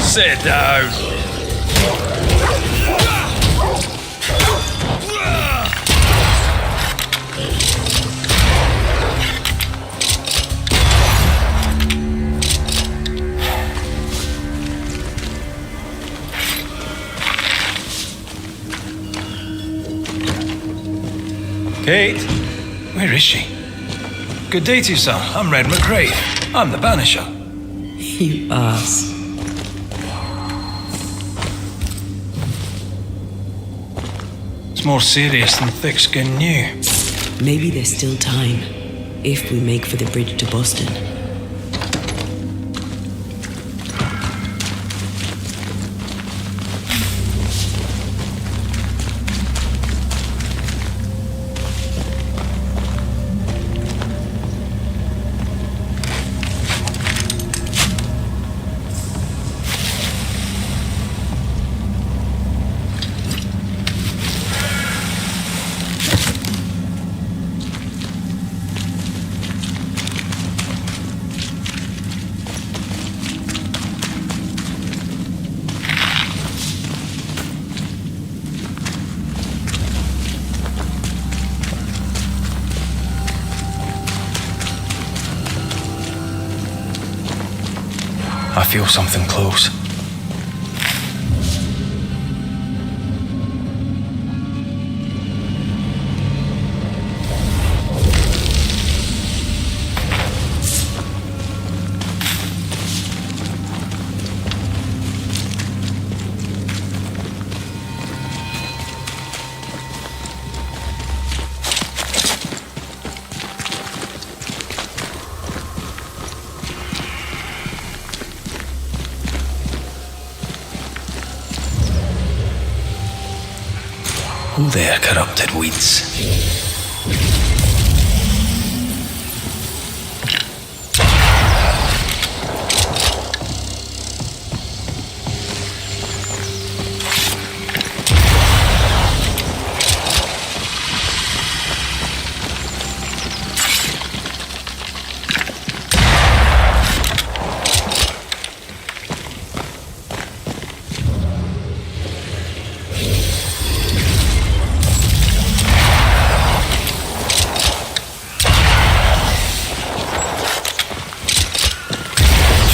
Sit down. Kate, where is she? Good day to you, sir. I'm Red McCraith. I'm the Banisher. You ass. It's more serious than thick-skinned knew. Maybe there's still time, if we make for the bridge to Boston. I feel something close. Oh, there, corrupted weeds.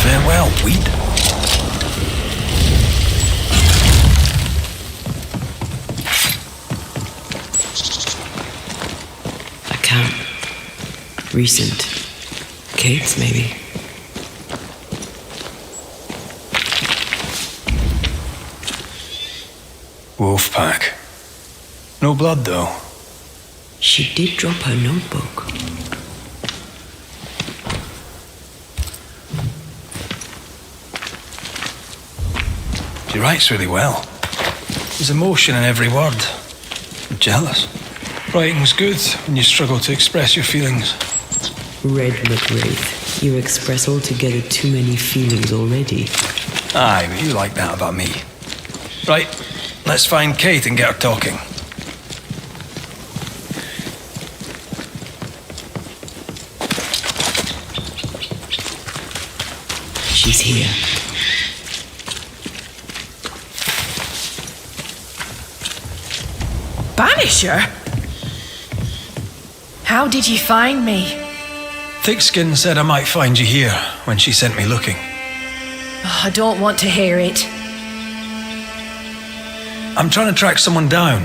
Farewell, weed. A camp. Recent. Caves, maybe. Wolf pack. No blood, though. She did drop her notebook. She writes really well. There's emotion in every word. I'm jealous. Writing's good when you struggle to express your feelings. Red McWraith, you express altogether too many feelings already. Aye, but you like that about me. Right, let's find Kate and get her talking. She's here. Banisher? How did you find me? Thickskin said I might find you here when she sent me looking. Oh, I don't want to hear it. I'm trying to track someone down,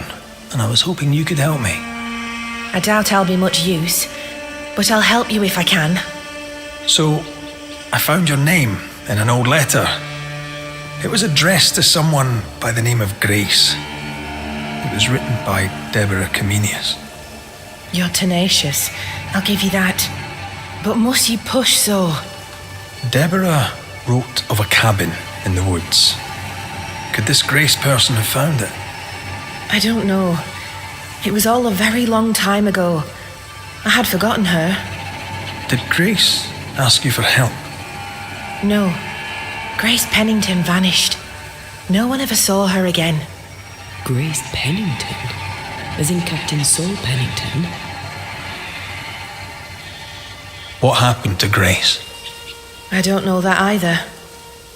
and I was hoping you could help me. I doubt I'll be much use, but I'll help you if I can. So, I found your name in an old letter. It was addressed to someone by the name of Grace. It was written by Deborah Comenius. You're tenacious, I'll give you that. But must you push so? Deborah wrote of a cabin in the woods. Could this Grace person have found it? I don't know. It was all a very long time ago. I had forgotten her. Did Grace ask you for help? No. Grace Pennington vanished. No one ever saw her again. Grace Pennington? As in Captain Saul Pennington? What happened to Grace? I don't know that either.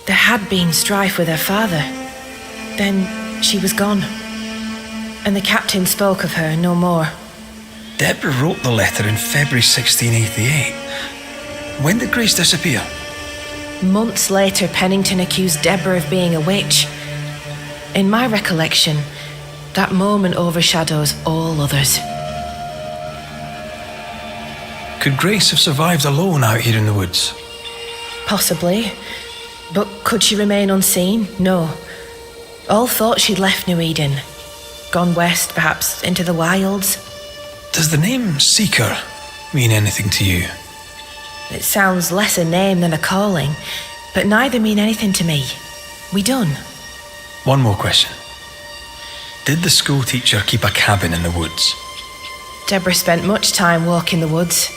There had been strife with her father. Then she was gone. And the captain spoke of her no more. Deborah wrote the letter in February 1688. When did Grace disappear? Months later, Pennington accused Deborah of being a witch. In my recollection, that moment overshadows all others. Could Grace have survived alone out here in the woods? Possibly. But could she remain unseen? No. All thought she'd left New Eden. Gone west, perhaps, into the wilds. Does the name Seeker mean anything to you? It sounds less a name than a calling, but neither mean anything to me. We done. One more question. Did the school teacher keep a cabin in the woods? Deborah spent much time walking the woods,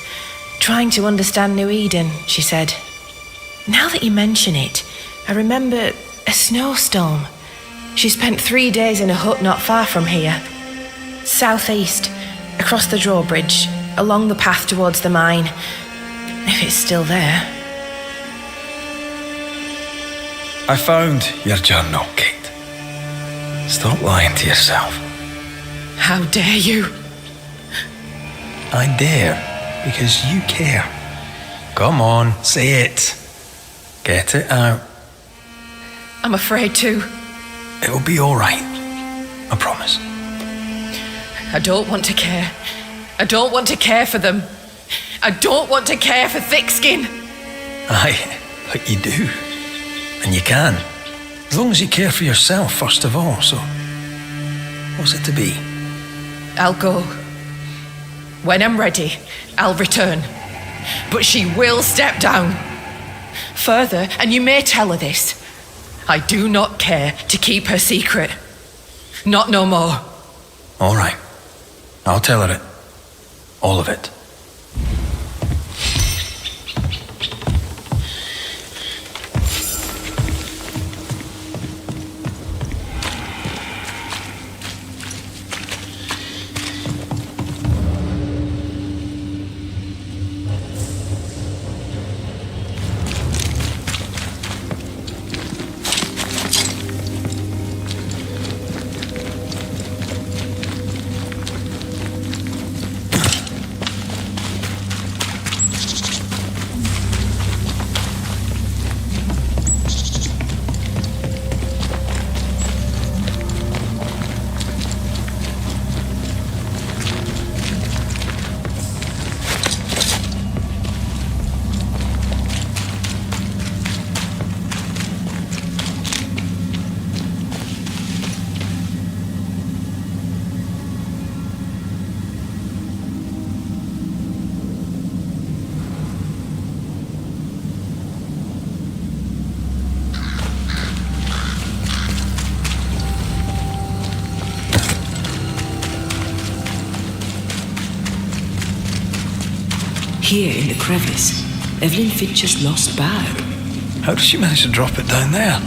trying to understand New Eden, she said. Now that you mention it, I remember a snowstorm. She spent 3 days in a hut not far from here. Southeast, across the drawbridge, along the path towards the mine. If it's still there. I found your journal, Kate. Stop lying to yourself. How dare you? I dare, because you care. Come on, say it. Get it out. I'm afraid to. It'll be all right. I promise. I don't want to care. I don't want to care for them. I don't want to care for Thickskin. Aye, but you do. And you can. As long as you care for yourself, first of all, so... what's it to be? I'll go. When I'm ready, I'll return. But she will step down. Further, and you may tell her this, I do not care to keep her secret. Not no more. All right. I'll tell her it. All of it. Here in the crevice, Evelyn Fitcher's lost bag. How did she manage to drop it down there?